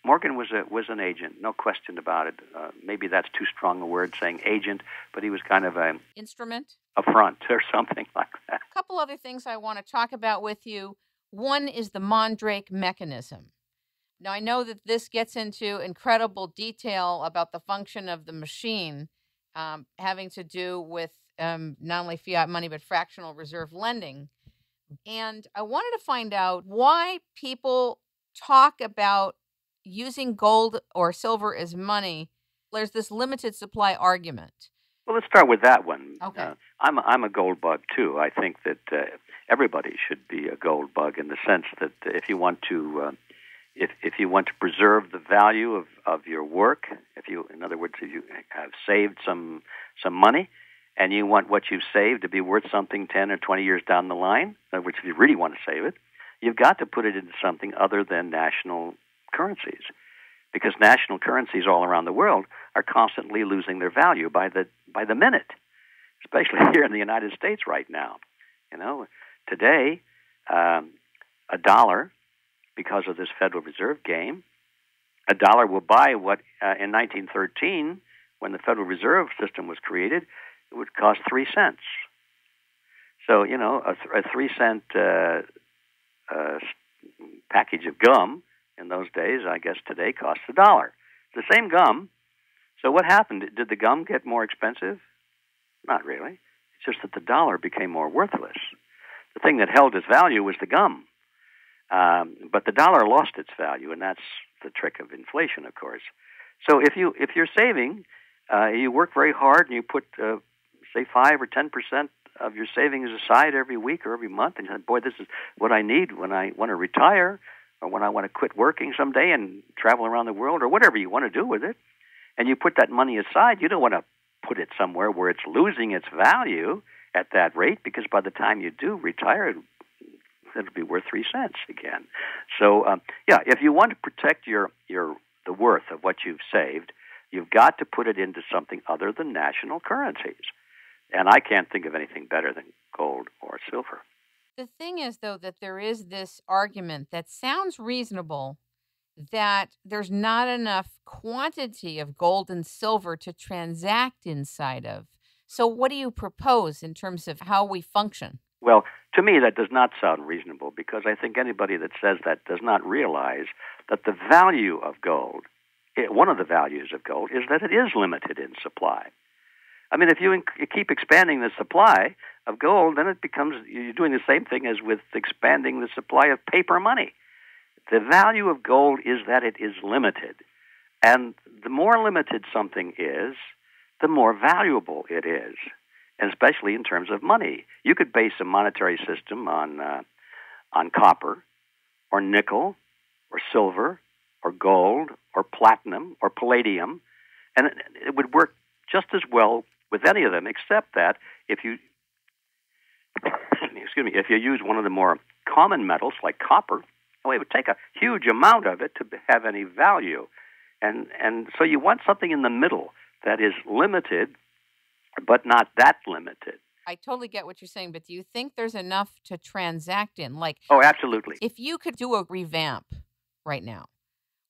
Morgan was an agent, no question about it. Maybe that's too strong a word, saying agent, but he was kind of an instrument, a front, or something like that. A couple other things I want to talk about with you. One is the Mondrake mechanism. Now, I know that this gets into incredible detail about the function of the machine, having to do with not only fiat money but fractional reserve lending. And I wanted to find out why people talk about using gold or silver as money. There's this limited supply argument. Well, let's start with that one. Okay. I'm a gold bug too. I think that everybody should be a gold bug in the sense that if you want to if you want to preserve the value of your work, in other words, if you have saved some money, and you want what you've saved to be worth something 10 or 20 years down the line, in other words, if you really want to save it, you've got to put it into something other than national currencies, because national currencies all around the world are constantly losing their value by the minute, especially here in the United States right now. Today, a dollar, because of this Federal Reserve game, a dollar will buy what in 1913, when the Federal Reserve System was created, it would cost 3 cents. So, a 3 cent package of gum in those days, I guess today, costs $1. The same gum. So what happened? Did the gum get more expensive? Not really. It's just that the dollar became more worthless. The thing that held its value was the gum. But the dollar lost its value, and that's the trick of inflation, of course. So if you're saving, you work very hard, and you put say 5 or 10% of your savings aside every week or every month, and you say, boy, this is what I need when I want to retire, or when I want to quit working someday and travel around the world, or whatever you want to do with it, and you put that money aside. You don't want to put it somewhere where it's losing its value at that rate, because by the time you do retire, it'll be worth 3 cents again. So, if you want to protect the worth of what you've saved, you've got to put it into something other than national currencies. And I can't think of anything better than gold or silver. The thing is, though, that there is this argument that sounds reasonable, that there's not enough quantity of gold and silver to transact inside of. So what do you propose in terms of how we function? Well, to me, that does not sound reasonable, because I think anybody that says that does not realize that the value of gold, one of the values of gold, is that it is limited in supply. I mean, if you keep expanding the supply of gold, then it becomes, you're doing the same thing as with expanding the supply of paper money. The value of gold is that it is limited. And the more limited something is, the more valuable it is, and especially in terms of money. You could base a monetary system on copper or nickel or silver or gold or platinum or palladium, and it would work just as well with any of them, except that if you use one of the more common metals like copper, it would take a huge amount of it to have any value. And so you want something in the middle that is limited, but not that limited. I totally get what you're saying, but do you think there's enough to transact in? Oh, absolutely. If you could do a revamp right now,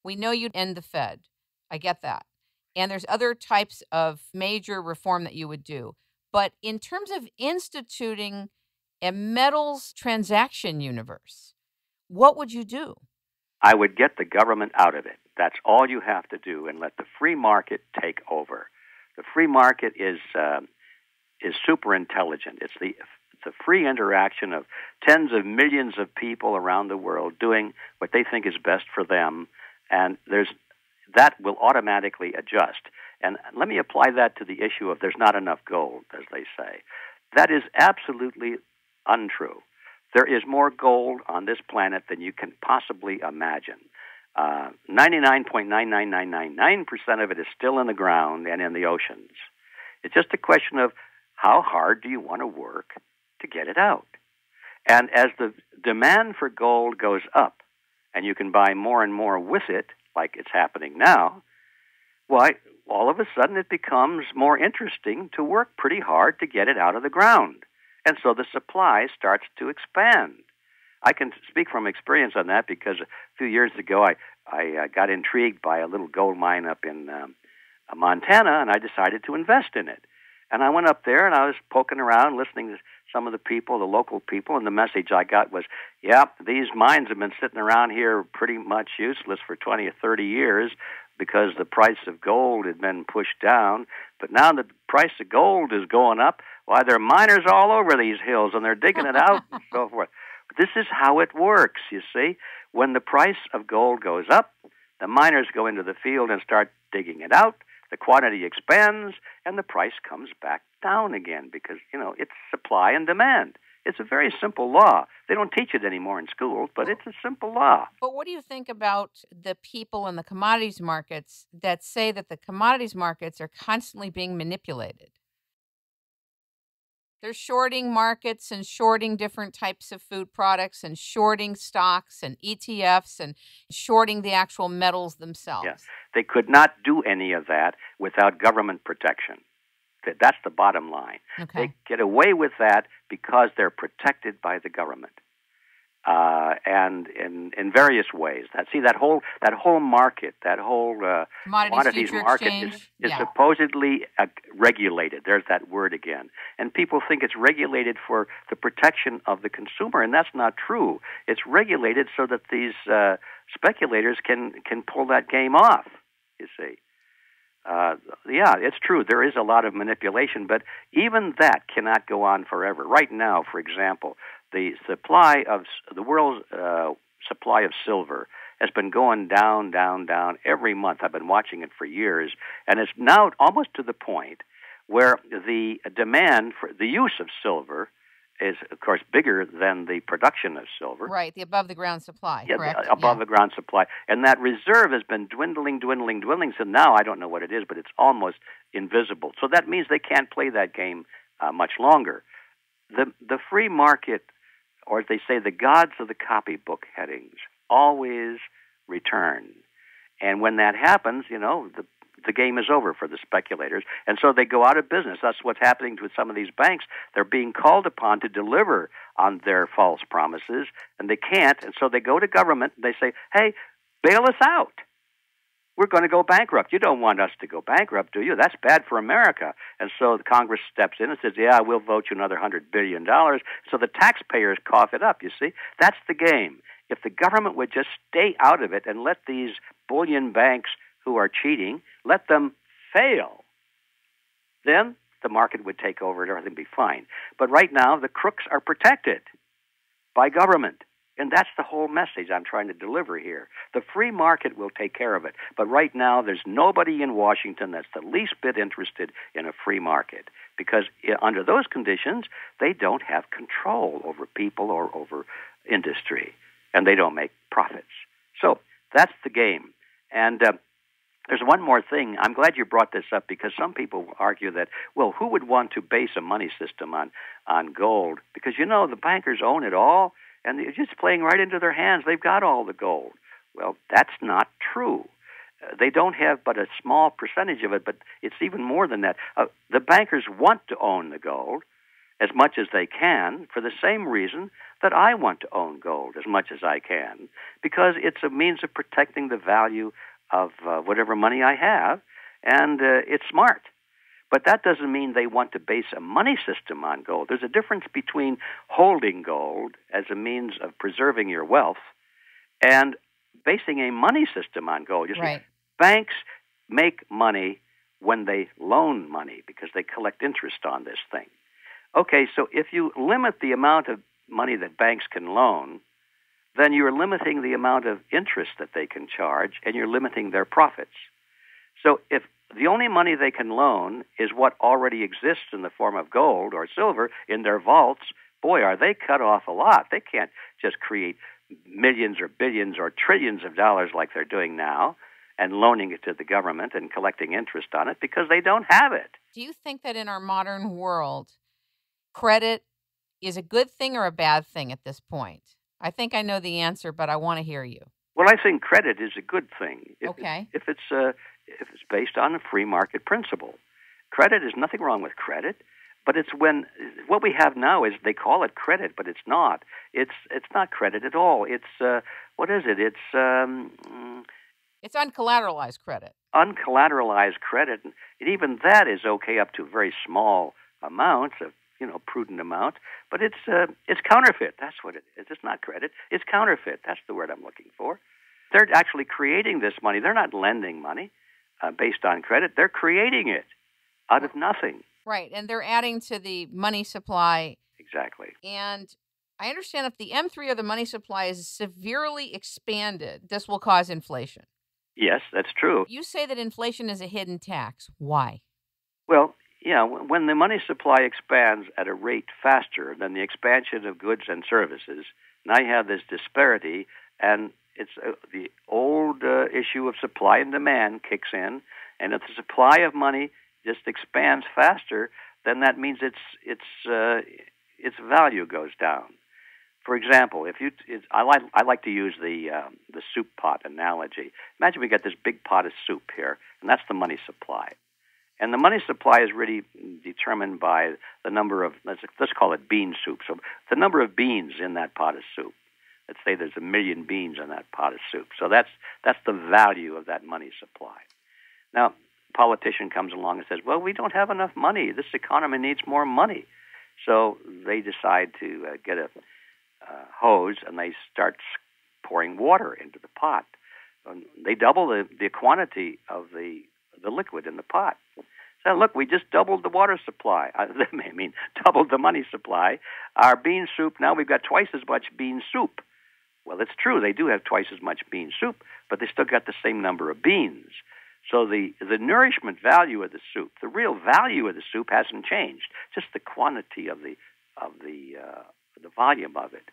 we know you'd end the Fed. I get that. And there's other types of major reform that you would do. But in terms of instituting a metals transaction universe, what would you do? I would get the government out of it. That's all you have to do, and let the free market take over. The free market is super intelligent. It's the free interaction of tens of millions of people around the world doing what they think is best for them, and that will automatically adjust. And let me apply that to the issue of there's not enough gold, as they say. That is absolutely untrue. There is more gold on this planet than you can possibly imagine. 99.99999% of it is still in the ground and in the oceans. It's just a question of how hard do you want to work to get it out. And as the demand for gold goes up, and you can buy more and more with it, like it's happening now, why, all of a sudden it becomes more interesting to work pretty hard to get it out of the ground. And so the supply starts to expand. I can speak from experience on that, because a few years ago I got intrigued by a little gold mine up in Montana, and I decided to invest in it. And I went up there, and I was poking around, listening to some of the people, the local people, and the message I got was, these mines have been sitting around here pretty much useless for 20 or 30 years because the price of gold had been pushed down. But now that the price of gold is going up, why, there are miners all over these hills, and they're digging it out and so forth. This is how it works, you see. When the price of gold goes up, the miners go into the field and start digging it out. The quantity expands, and the price comes back down again because, it's supply and demand. It's a very simple law. They don't teach it anymore in schools, but it's a simple law. But what do you think about the people in the commodities markets that say that the commodities markets are constantly being manipulated? They're shorting markets and shorting different types of food products and shorting stocks and ETFs and shorting the actual metals themselves. Yeah. They could not do any of that without government protection. That's the bottom line. Okay. They get away with that because they're protected by the government. And in various ways. That whole market, that whole commodities market is supposedly regulated. There's that word again. And people think it's regulated for the protection of the consumer, and that's not true. It's regulated so that these speculators can pull that game off, you see. Yeah, it's true. There is a lot of manipulation, but even that cannot go on forever. Right now, for example, the world's supply of silver has been going down, down, down every month. I've been watching it for years, and it's now almost to the point where the demand for the use of silver is, of course, bigger than the production of silver. Right, the above-the-ground supply, yeah, correct? Above-the-ground supply. And that reserve has been dwindling. So now I don't know what it is, but it's almost invisible. So that means they can't play that game much longer. The free market, or as they say, the gods of the copybook headings, always return. And when that happens, the game is over for the speculators, and so they go out of business. That's what's happening with some of these banks. They're being called upon to deliver on their false promises, and they can't, and so they go to government, and they say, hey, bail us out. We're going to go bankrupt. You don't want us to go bankrupt, do you? That's bad for America. And so the Congress steps in and says, yeah, we'll vote you another $100 billion. So the taxpayers cough it up, you see. That's the game. If the government would just stay out of it and let these bullion banks who are cheating, let them fail, then the market would take over and everything would be fine. But right now, the crooks are protected by government. And that's the whole message I'm trying to deliver here. The free market will take care of it. But right now, there's nobody in Washington that's the least bit interested in a free market, because under those conditions, they don't have control over people or over industry, and they don't make profits. So that's the game. And there's one more thing. I'm glad you brought this up, because some people argue that, well, who would want to base a money system on gold? Because, the bankers own it all, and it's just playing right into their hands. They've got all the gold. Well, that's not true. They don't have but a small percentage of it, but it's even more than that. The bankers want to own the gold as much as they can for the same reason that I want to own gold as much as I can, because it's a means of protecting the value of whatever money I have, and it's smart. But that doesn't mean they want to base a money system on gold. There's a difference between holding gold as a means of preserving your wealth and basing a money system on gold. You see, banks make money when they loan money because they collect interest on this thing. Okay, so if you limit the amount of money that banks can loan, then you're limiting the amount of interest that they can charge, and you're limiting their profits. So if the only money they can loan is what already exists in the form of gold or silver in their vaults, boy, are they cut off a lot. They can't just create millions or billions or trillions of dollars like they're doing now and loaning it to the government and collecting interest on it, because they don't have it. Do you think that in our modern world, credit is a good thing or a bad thing at this point? I think I know the answer, but I want to hear you. Well, I think credit is a good thing. If it's based on a free market principle. Credit is nothing wrong with credit, but it's when what we have now is they call it credit, but it's not. It's not credit at all. It's what is it? It's uncollateralized credit. Uncollateralized credit, and even that is okay up to very small amounts of prudent amounts, but it's counterfeit. That's what it is. It's not credit. It's counterfeit. That's the word I'm looking for. They're actually creating this money. They're not lending money based on credit. They're creating it out of nothing. Right, and they're adding to the money supply. Exactly. And I understand if the M3 of the money supply is severely expanded, this will cause inflation. Yes, that's true. You say that inflation is a hidden tax. Why? Well, Yeah, when the money supply expands at a rate faster than the expansion of goods and services, now you have this disparity, and it's the old issue of supply and demand kicks in, and if the supply of money just expands faster, then that means its value goes down. For example, I like to use the soup pot analogy. Imagine we got this big pot of soup here, and that's the money supply. And the money supply is really determined by the number of, let's call it bean soup. So the number of beans in that pot of soup. Let's say there's 1 million beans in that pot of soup. So that's the value of that money supply. Now, a politician comes along and says, well, we don't have enough money. This economy needs more money. So they decide to get a hose, and they start pouring water into the pot. They double the quantity of the liquid in the pot. So look, we just doubled the water supply. I mean, doubled the money supply. Our bean soup, now we've got twice as much bean soup. Well, it's true, they do have twice as much bean soup, but they still got the same number of beans. So the nourishment value of the soup, the real value of the soup hasn't changed, just the quantity of the volume of it.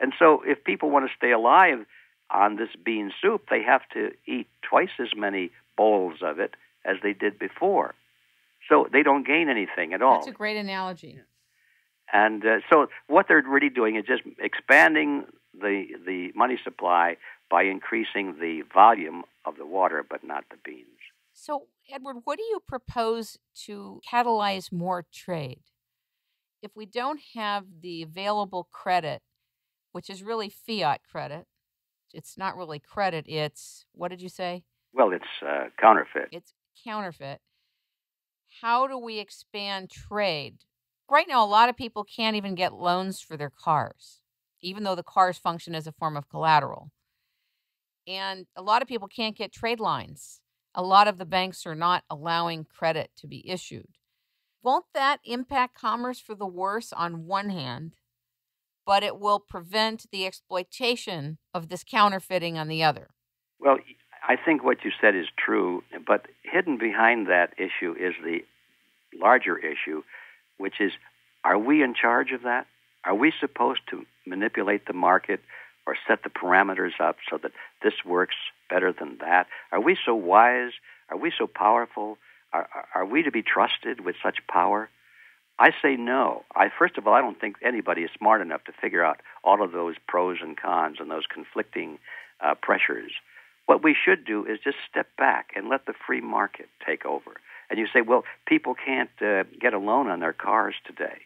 And so if people want to stay alive on this bean soup, they have to eat twice as many bowls of it as they did before. So they don't gain anything at all. That's a great analogy. And so what they're really doing is just expanding the money supply by increasing the volume of the water, but not the beans. So, Edward, what do you propose to catalyze more trade? If we don't have the available credit, which is really fiat credit, it's not really credit, it's, what did you say? Well, it's counterfeit. It's counterfeit. How do we expand trade? Right now, a lot of people can't even get loans for their cars, even though the cars function as a form of collateral. And a lot of people can't get trade lines. A lot of the banks are not allowing credit to be issued. Won't that impact commerce for the worse on one hand, but it will prevent the exploitation of this counterfeiting on the other? Well, I think what you said is true, but hidden behind that issue is the larger issue, which is, are we in charge of that? Are we supposed to manipulate the market or set the parameters up so that this works better than that? Are we so wise? Are we so powerful? Are we to be trusted with such power? I say no. First of all, I don't think anybody is smart enough to figure out all of those pros and cons and those conflicting pressures. What we should do is just step back and let the free market take over. And you say, well, people can't get a loan on their cars today.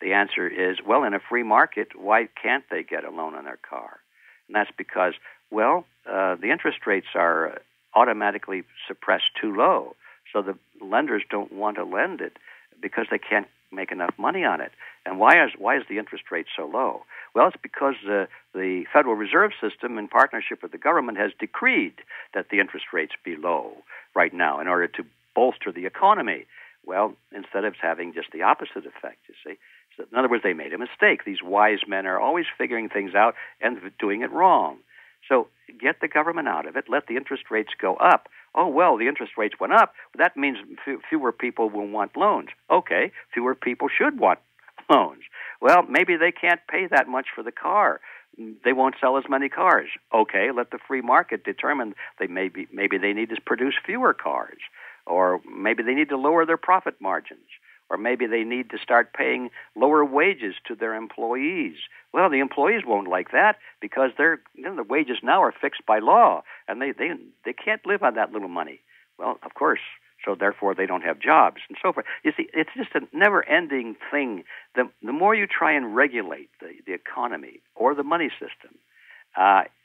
The answer is, well, in a free market, why can't they get a loan on their car? And that's because, well, the interest rates are automatically suppressed too low, so the lenders don't want to lend it because they can't make enough money on it. And why is the interest rate so low? Well, it's because the Federal Reserve System, in partnership with the government, has decreed that the interest rates be low right now in order to bolster the economy. Well, instead of having just the opposite effect, you see. So in other words, they made a mistake. These wise men are always figuring things out and doing it wrong. So get the government out of it. Let the interest rates go up. Oh, well, the interest rates went up. That means fewer people will want loans. Okay, fewer people should want loans. Well, maybe they can't pay that much for the car. They won't sell as many cars. Okay, let the free market determine maybe they need to produce fewer cars, or maybe they need to lower their profit margins, or maybe they need to start paying lower wages to their employees. Well, the employees won't like that because the wages now are fixed by law, and they can't live on that little money. Well, of course, so therefore they don't have jobs and so forth. You see, it's just a never-ending thing. The more you try and regulate the economy or the money system,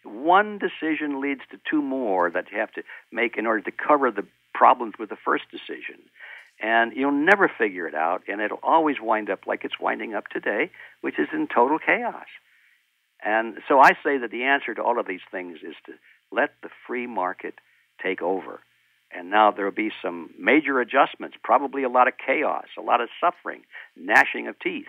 one decision leads to two more that you have to make in order to cover the problems with the first decision. And you'll never figure it out, and it'll always wind up like it's winding up today, which is in total chaos. And so I say that the answer to all of these things is to let the free market take over. And now there will be some major adjustments, probably a lot of chaos, a lot of suffering, gnashing of teeth.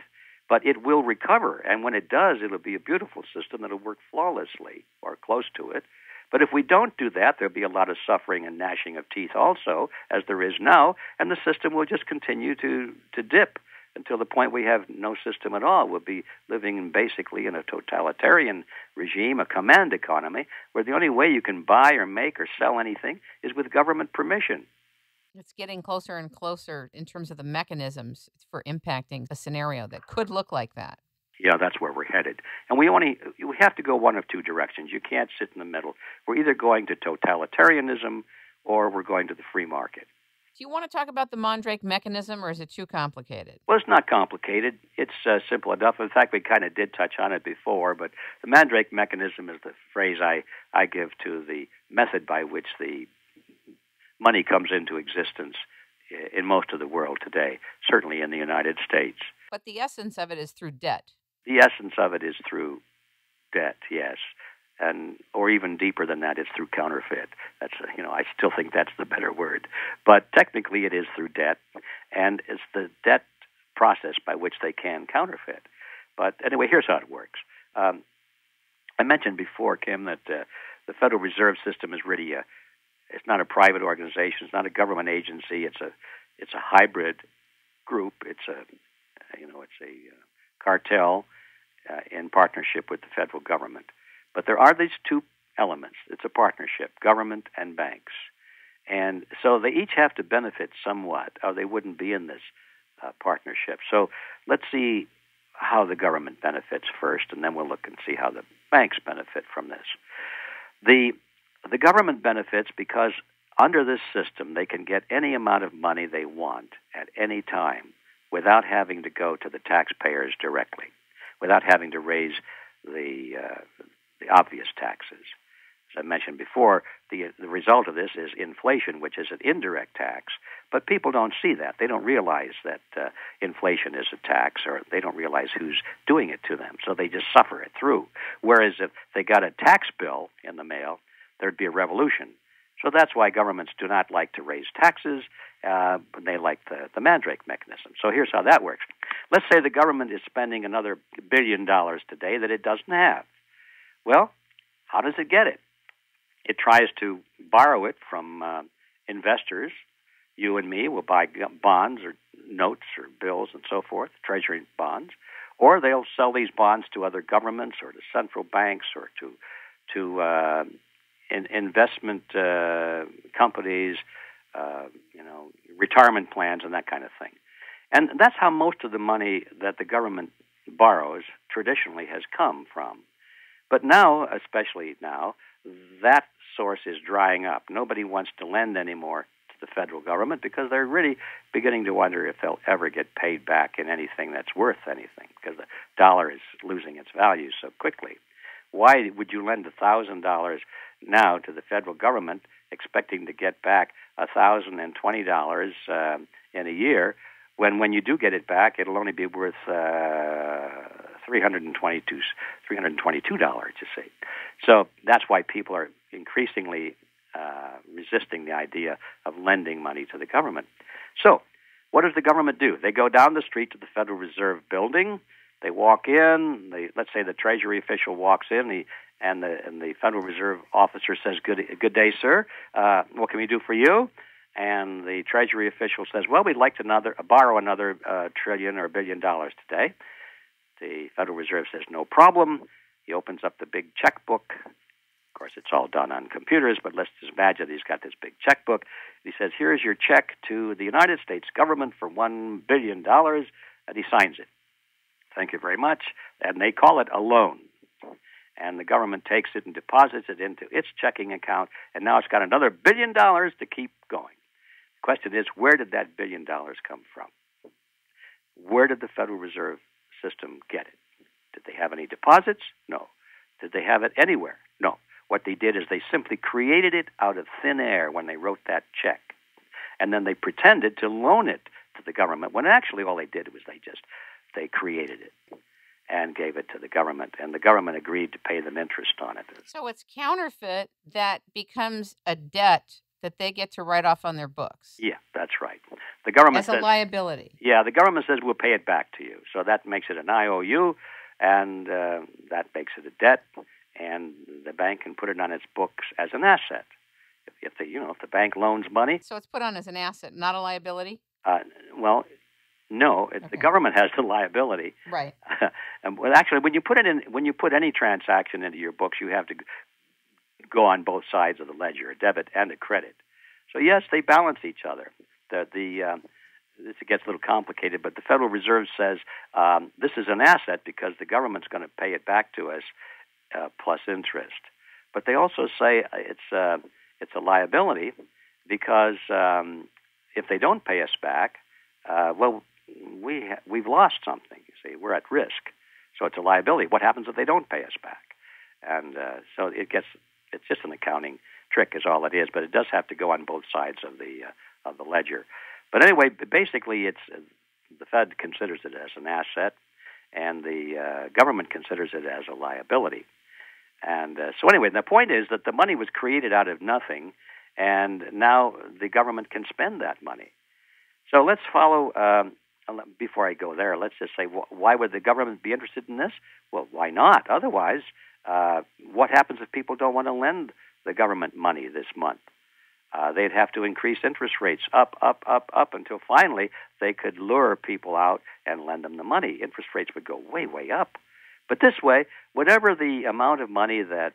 But it will recover, and when it does, it'll be a beautiful system that'll work flawlessly, or close to it. But if we don't do that, there'll be a lot of suffering and gnashing of teeth also, as there is now, and the system will just continue to dip until the point we have no system at all. We'll be living basically in a totalitarian regime, a command economy, where the only way you can buy or make or sell anything is with government permission. It's getting closer and closer in terms of the mechanisms for impacting a scenario that could look like that. Yeah, that's where we're headed. And we have to go one of two directions. You can't sit in the middle. We're either going to totalitarianism or we're going to the free market. Do you want to talk about the Mondrake mechanism, or is it too complicated? Well, it's not complicated. It's simple enough. In fact, we kind of did touch on it before, but the Mondrake mechanism is the phrase I give to the method by which the money comes into existence in most of the world today, certainly in the United States. But the essence of it is through debt. The essence of it is through debt, yes. Or even deeper than that, it's through counterfeit. That's I still think that's the better word. But technically, it is through debt, and it's the debt process by which they can counterfeit. But anyway, here's how it works. I mentioned before, Kim, that the Federal Reserve System is really it's not a private organization. It's not a government agency. It's a hybrid group. It's a cartel in partnership with the federal government. But there are these two elements. It's a partnership, government and banks. And so they each have to benefit somewhat, or they wouldn't be in this partnership. So let's see how the government benefits first, and then we'll look and see how the banks benefit from this. The government benefits because under this system they can get any amount of money they want at any time without having to go to the taxpayers directly, without having to raise the obvious taxes. As I mentioned before, the result of this is inflation, which is an indirect tax, but people don't see that. They don't realize that inflation is a tax, or they don't realize who's doing it to them, so they just suffer it through. Whereas if they got a tax bill in the mail, there'd be a revolution. So that's why governments do not like to raise taxes. They like the Mondrake mechanism. So here's how that works. Let's say the government is spending another $1 billion today that it doesn't have. Well, how does it get it? It tries to borrow it from investors. You and me will buy bonds or notes or bills and so forth, treasury bonds, or they'll sell these bonds to other governments or to central banks or to investment companies, retirement plans and that kind of thing. And that's how most of the money that the government borrows traditionally has come from. But now, especially now, that source is drying up. Nobody wants to lend anymore to the federal government because they're really beginning to wonder if they'll ever get paid back in anything that's worth anything, because the dollar is losing its value so quickly. Why would you lend $1,000 now to the federal government expecting to get back $1,020 in a year, when you do get it back, it'll only be worth $322, you see. So that's why people are increasingly resisting the idea of lending money to the government. So what does the government do? They go down the street to the Federal Reserve building. They walk in. Let's say the Treasury official walks in, and the Federal Reserve officer says, "Good day, sir. What can we do for you?" And the Treasury official says, "Well, we'd like to borrow another trillion or $1 billion today." The Federal Reserve says, "No problem." He opens up the big checkbook. Of course, it's all done on computers, but let's just imagine he's got this big checkbook. He says, "Here's your check to the United States government for $1 billion," and he signs it. "Thank you very much." And they call it a loan. And the government takes it and deposits it into its checking account, and now it's got another $1 billion to keep going. The question is, where did that $1 billion come from? Where did the Federal Reserve System get it? Did they have any deposits? No. Did they have it anywhere? No. What they did is they simply created it out of thin air when they wrote that check. And then they pretended to loan it to the government, when actually all they did was they created it and gave it to the government, and the government agreed to pay them interest on it. So it's counterfeit that becomes a debt that they get to write off on their books. Yeah, that's right. The government says, liability. Yeah, the government says we'll pay it back to you. So that makes it an IOU, and that makes it a debt. and the bank can put it on its books as an asset. If the bank loans money, So it's put on as an asset, not a liability? well, no, the government has the liability. Right. Well, actually, when you put any transaction into your books, you have to go on both sides of the ledger, a debit and a credit. So yes, they balance each other. This gets a little complicated, but the Federal Reserve says this is an asset because the government's going to pay it back to us plus interest. But they also say it's a liability because if they don't pay us back, we've lost something. You see, we're at risk, so it's a liability. What happens if they don't pay us back? And so it's just an accounting trick, is all it is. But it does have to go on both sides of the ledger. But anyway, basically, it's the Fed considers it as an asset, and the government considers it as a liability. And so anyway, the point is that the money was created out of nothing, and now the government can spend that money. So let's follow, before I go there, let's just say, why would the government be interested in this? Well, why not? Otherwise, what happens if people don't want to lend the government money this month? They'd have to increase interest rates up until finally they could lure people out and lend them the money. Interest rates would go way, way up. But this way, whatever the amount of money that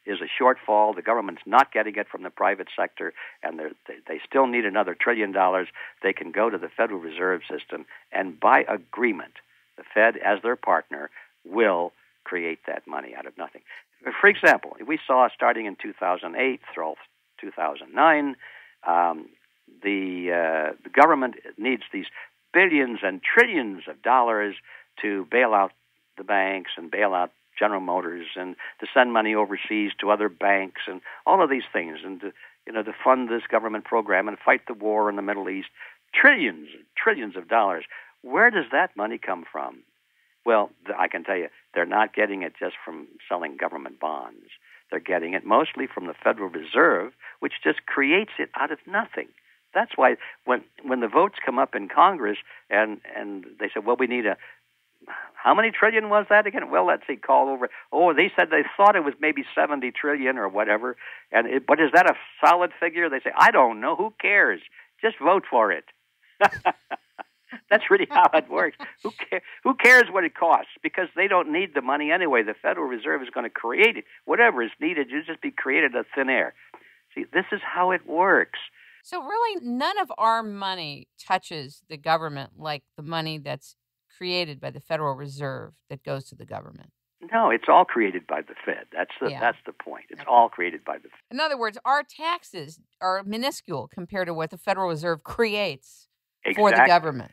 is a shortfall, the government's not getting it from the private sector, and they still need another $1 trillion, they can go to the Federal Reserve System, and by agreement, the Fed, as their partner, will create that money out of nothing. For example, we saw starting in 2008 through 2009, the government needs these billions and trillions of dollars to bail out the banks and bail out General Motors and to send money overseas to other banks and all of these things, and to fund this government program and fight the war in the Middle East. Trillions and trillions of dollars. Where does that money come from? Well, I can tell you, they're not getting it just from selling government bonds. They're getting it mostly from the Federal Reserve, which just creates it out of nothing. That's why when the votes come up in Congress and they say, well, we need how many trillion was that again? Well, let's see, call over. Oh, they said they thought it was maybe 70 trillion or whatever. But is that a solid figure? They say, I don't know. Who cares? Just vote for it. That's really how it works. Who cares what it costs? Because they don't need the money anyway. The Federal Reserve is going to create it. Whatever is needed, it'll just be created out of thin air. See, this is how it works. So really, none of our money touches the government like the money that's created by the Federal Reserve that goes to the government. No, it's all created by the Fed. That's the point. It's all created by the Fed. In other words, our taxes are minuscule compared to what the Federal Reserve creates for the government.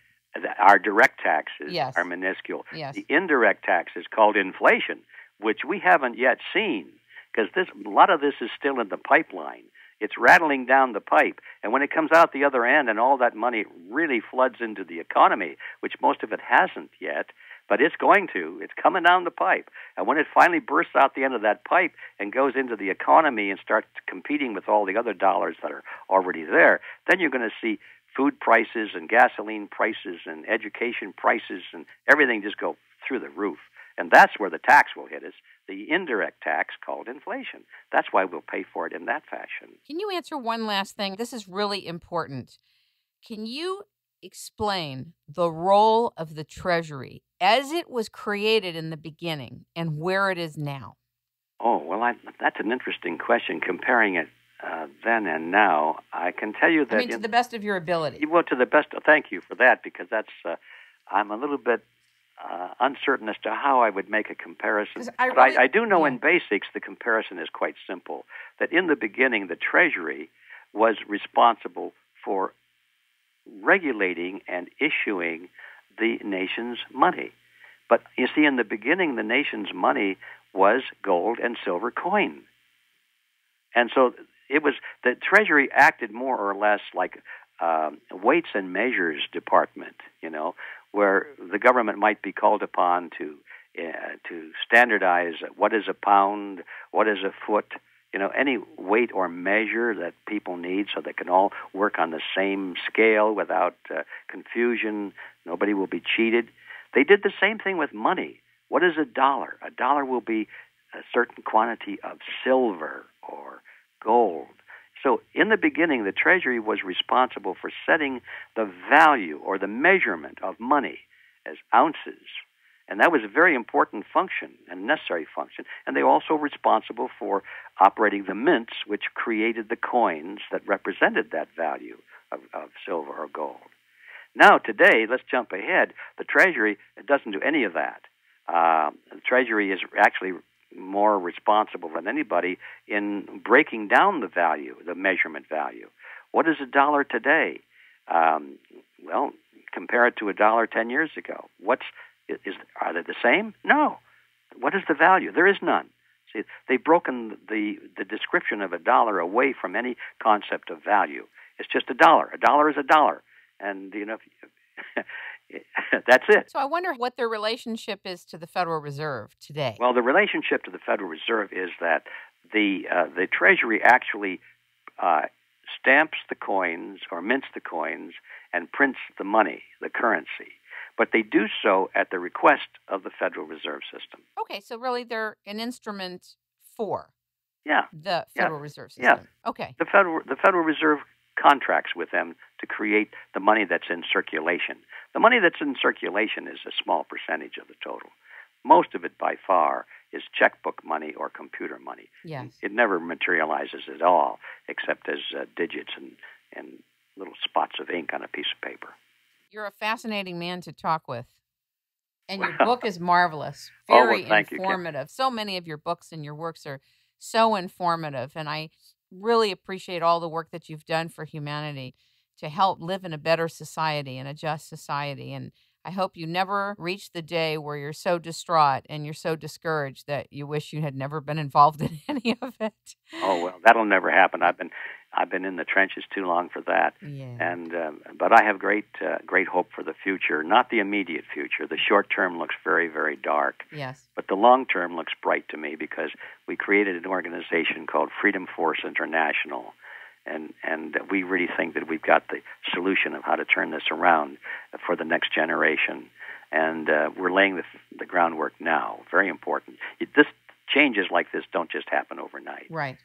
Our direct taxes Yes. are minuscule. Yes. The indirect taxes, called inflation, which we haven't yet seen, because a lot of this is still in the pipeline. It's rattling down the pipe. And when it comes out the other end and all that money really floods into the economy, which most of it hasn't yet, but it's going to. It's coming down the pipe. And when it finally bursts out the end of that pipe and goes into the economy and starts competing with all the other dollars that are already there, then you're going to see food prices and gasoline prices and education prices and everything just go through the roof. And that's where the tax will hit us, the indirect tax called inflation. That's why we'll pay for it in that fashion. Can you answer one last thing? This is really important. Can you explain the role of the Treasury as it was created in the beginning and where it is now? Oh, well, that's an interesting question, comparing it then and now. I can tell you that... to the best of your ability. Well, to the best... Thank you for that, because that's... I'm a little bit uncertain as to how I would make a comparison. I do know in basics the comparison is quite simple, that in the beginning the Treasury was responsible for regulating and issuing the nation's money. But you see, in the beginning, the nation's money was gold and silver coin. And so the Treasury acted more or less like weights and measures department, where the government might be called upon to standardize what is a pound, what is a foot, any weight or measure that people need so they can all work on the same scale without confusion. Nobody will be cheated. They did the same thing with money. What is a dollar? A dollar will be a certain quantity of silver or gold. So in the beginning, the Treasury was responsible for setting the value or the measurement of money as ounces. And that was a very important function and necessary function. And they were also responsible for operating the mints, which created the coins that represented that value of silver or gold. Now, today, let's jump ahead. The Treasury doesn't do any of that. The Treasury is actually more responsible than anybody in breaking down the value, the measurement value. What is a dollar today? Well, compare it to a dollar 10 years ago. Are they the same? No. What is the value? There is none. See, they've broken the description of a dollar away from any concept of value. It's just a dollar. A dollar is a dollar. And, that's it. So I wonder what their relationship is to the Federal Reserve today. Well, the relationship to the Federal Reserve is that the Treasury actually stamps the coins or mints the coins and prints the money, the currency. But they do so at the request of the Federal Reserve System. Okay, so really they're an instrument for the Federal Reserve System. Yeah. Okay. The Federal Reserve contracts with them to create the money that's in circulation. The money that's in circulation is a small percentage of the total. Most of it, by far, is checkbook money or computer money. Yes. It never materializes at all, except as digits and little spots of ink on a piece of paper. You're a fascinating man to talk with. And your book is marvelous. Very informative. You, so many of your books and your works are so informative. And I really appreciate all the work that you've done for humanity to help live in a better society and a just society. And I hope you never reach the day where you're so distraught and you're so discouraged that you wish you had never been involved in any of it. Oh, well, that'll never happen. I've been in the trenches too long for that. Yeah. And but I have great hope for the future. Not the immediate future. The short term looks very, very dark. Yes. But the long term looks bright to me because we created an organization called Freedom Force International. And we really think that we've got the solution of how to turn this around for the next generation. And we're laying the groundwork now. Very important. This changes like this don't just happen overnight. Right.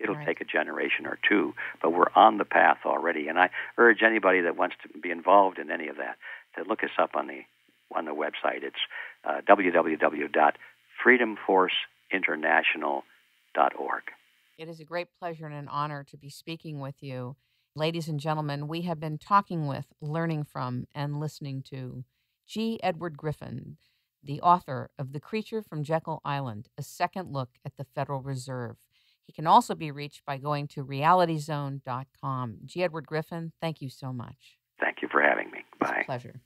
It'll take a generation or two, but we're on the path already. And I urge anybody that wants to be involved in any of that to look us up on the website. It's www.freedomforceinternational.org. It is a great pleasure and an honor to be speaking with you. Ladies and gentlemen, we have been talking with, learning from, and listening to G. Edward Griffin, the author of The Creature from Jekyll Island, a second look at the Federal Reserve. He can also be reached by going to realityzone.com. G. Edward Griffin, thank you so much. Thank you for having me. Bye. It's a pleasure.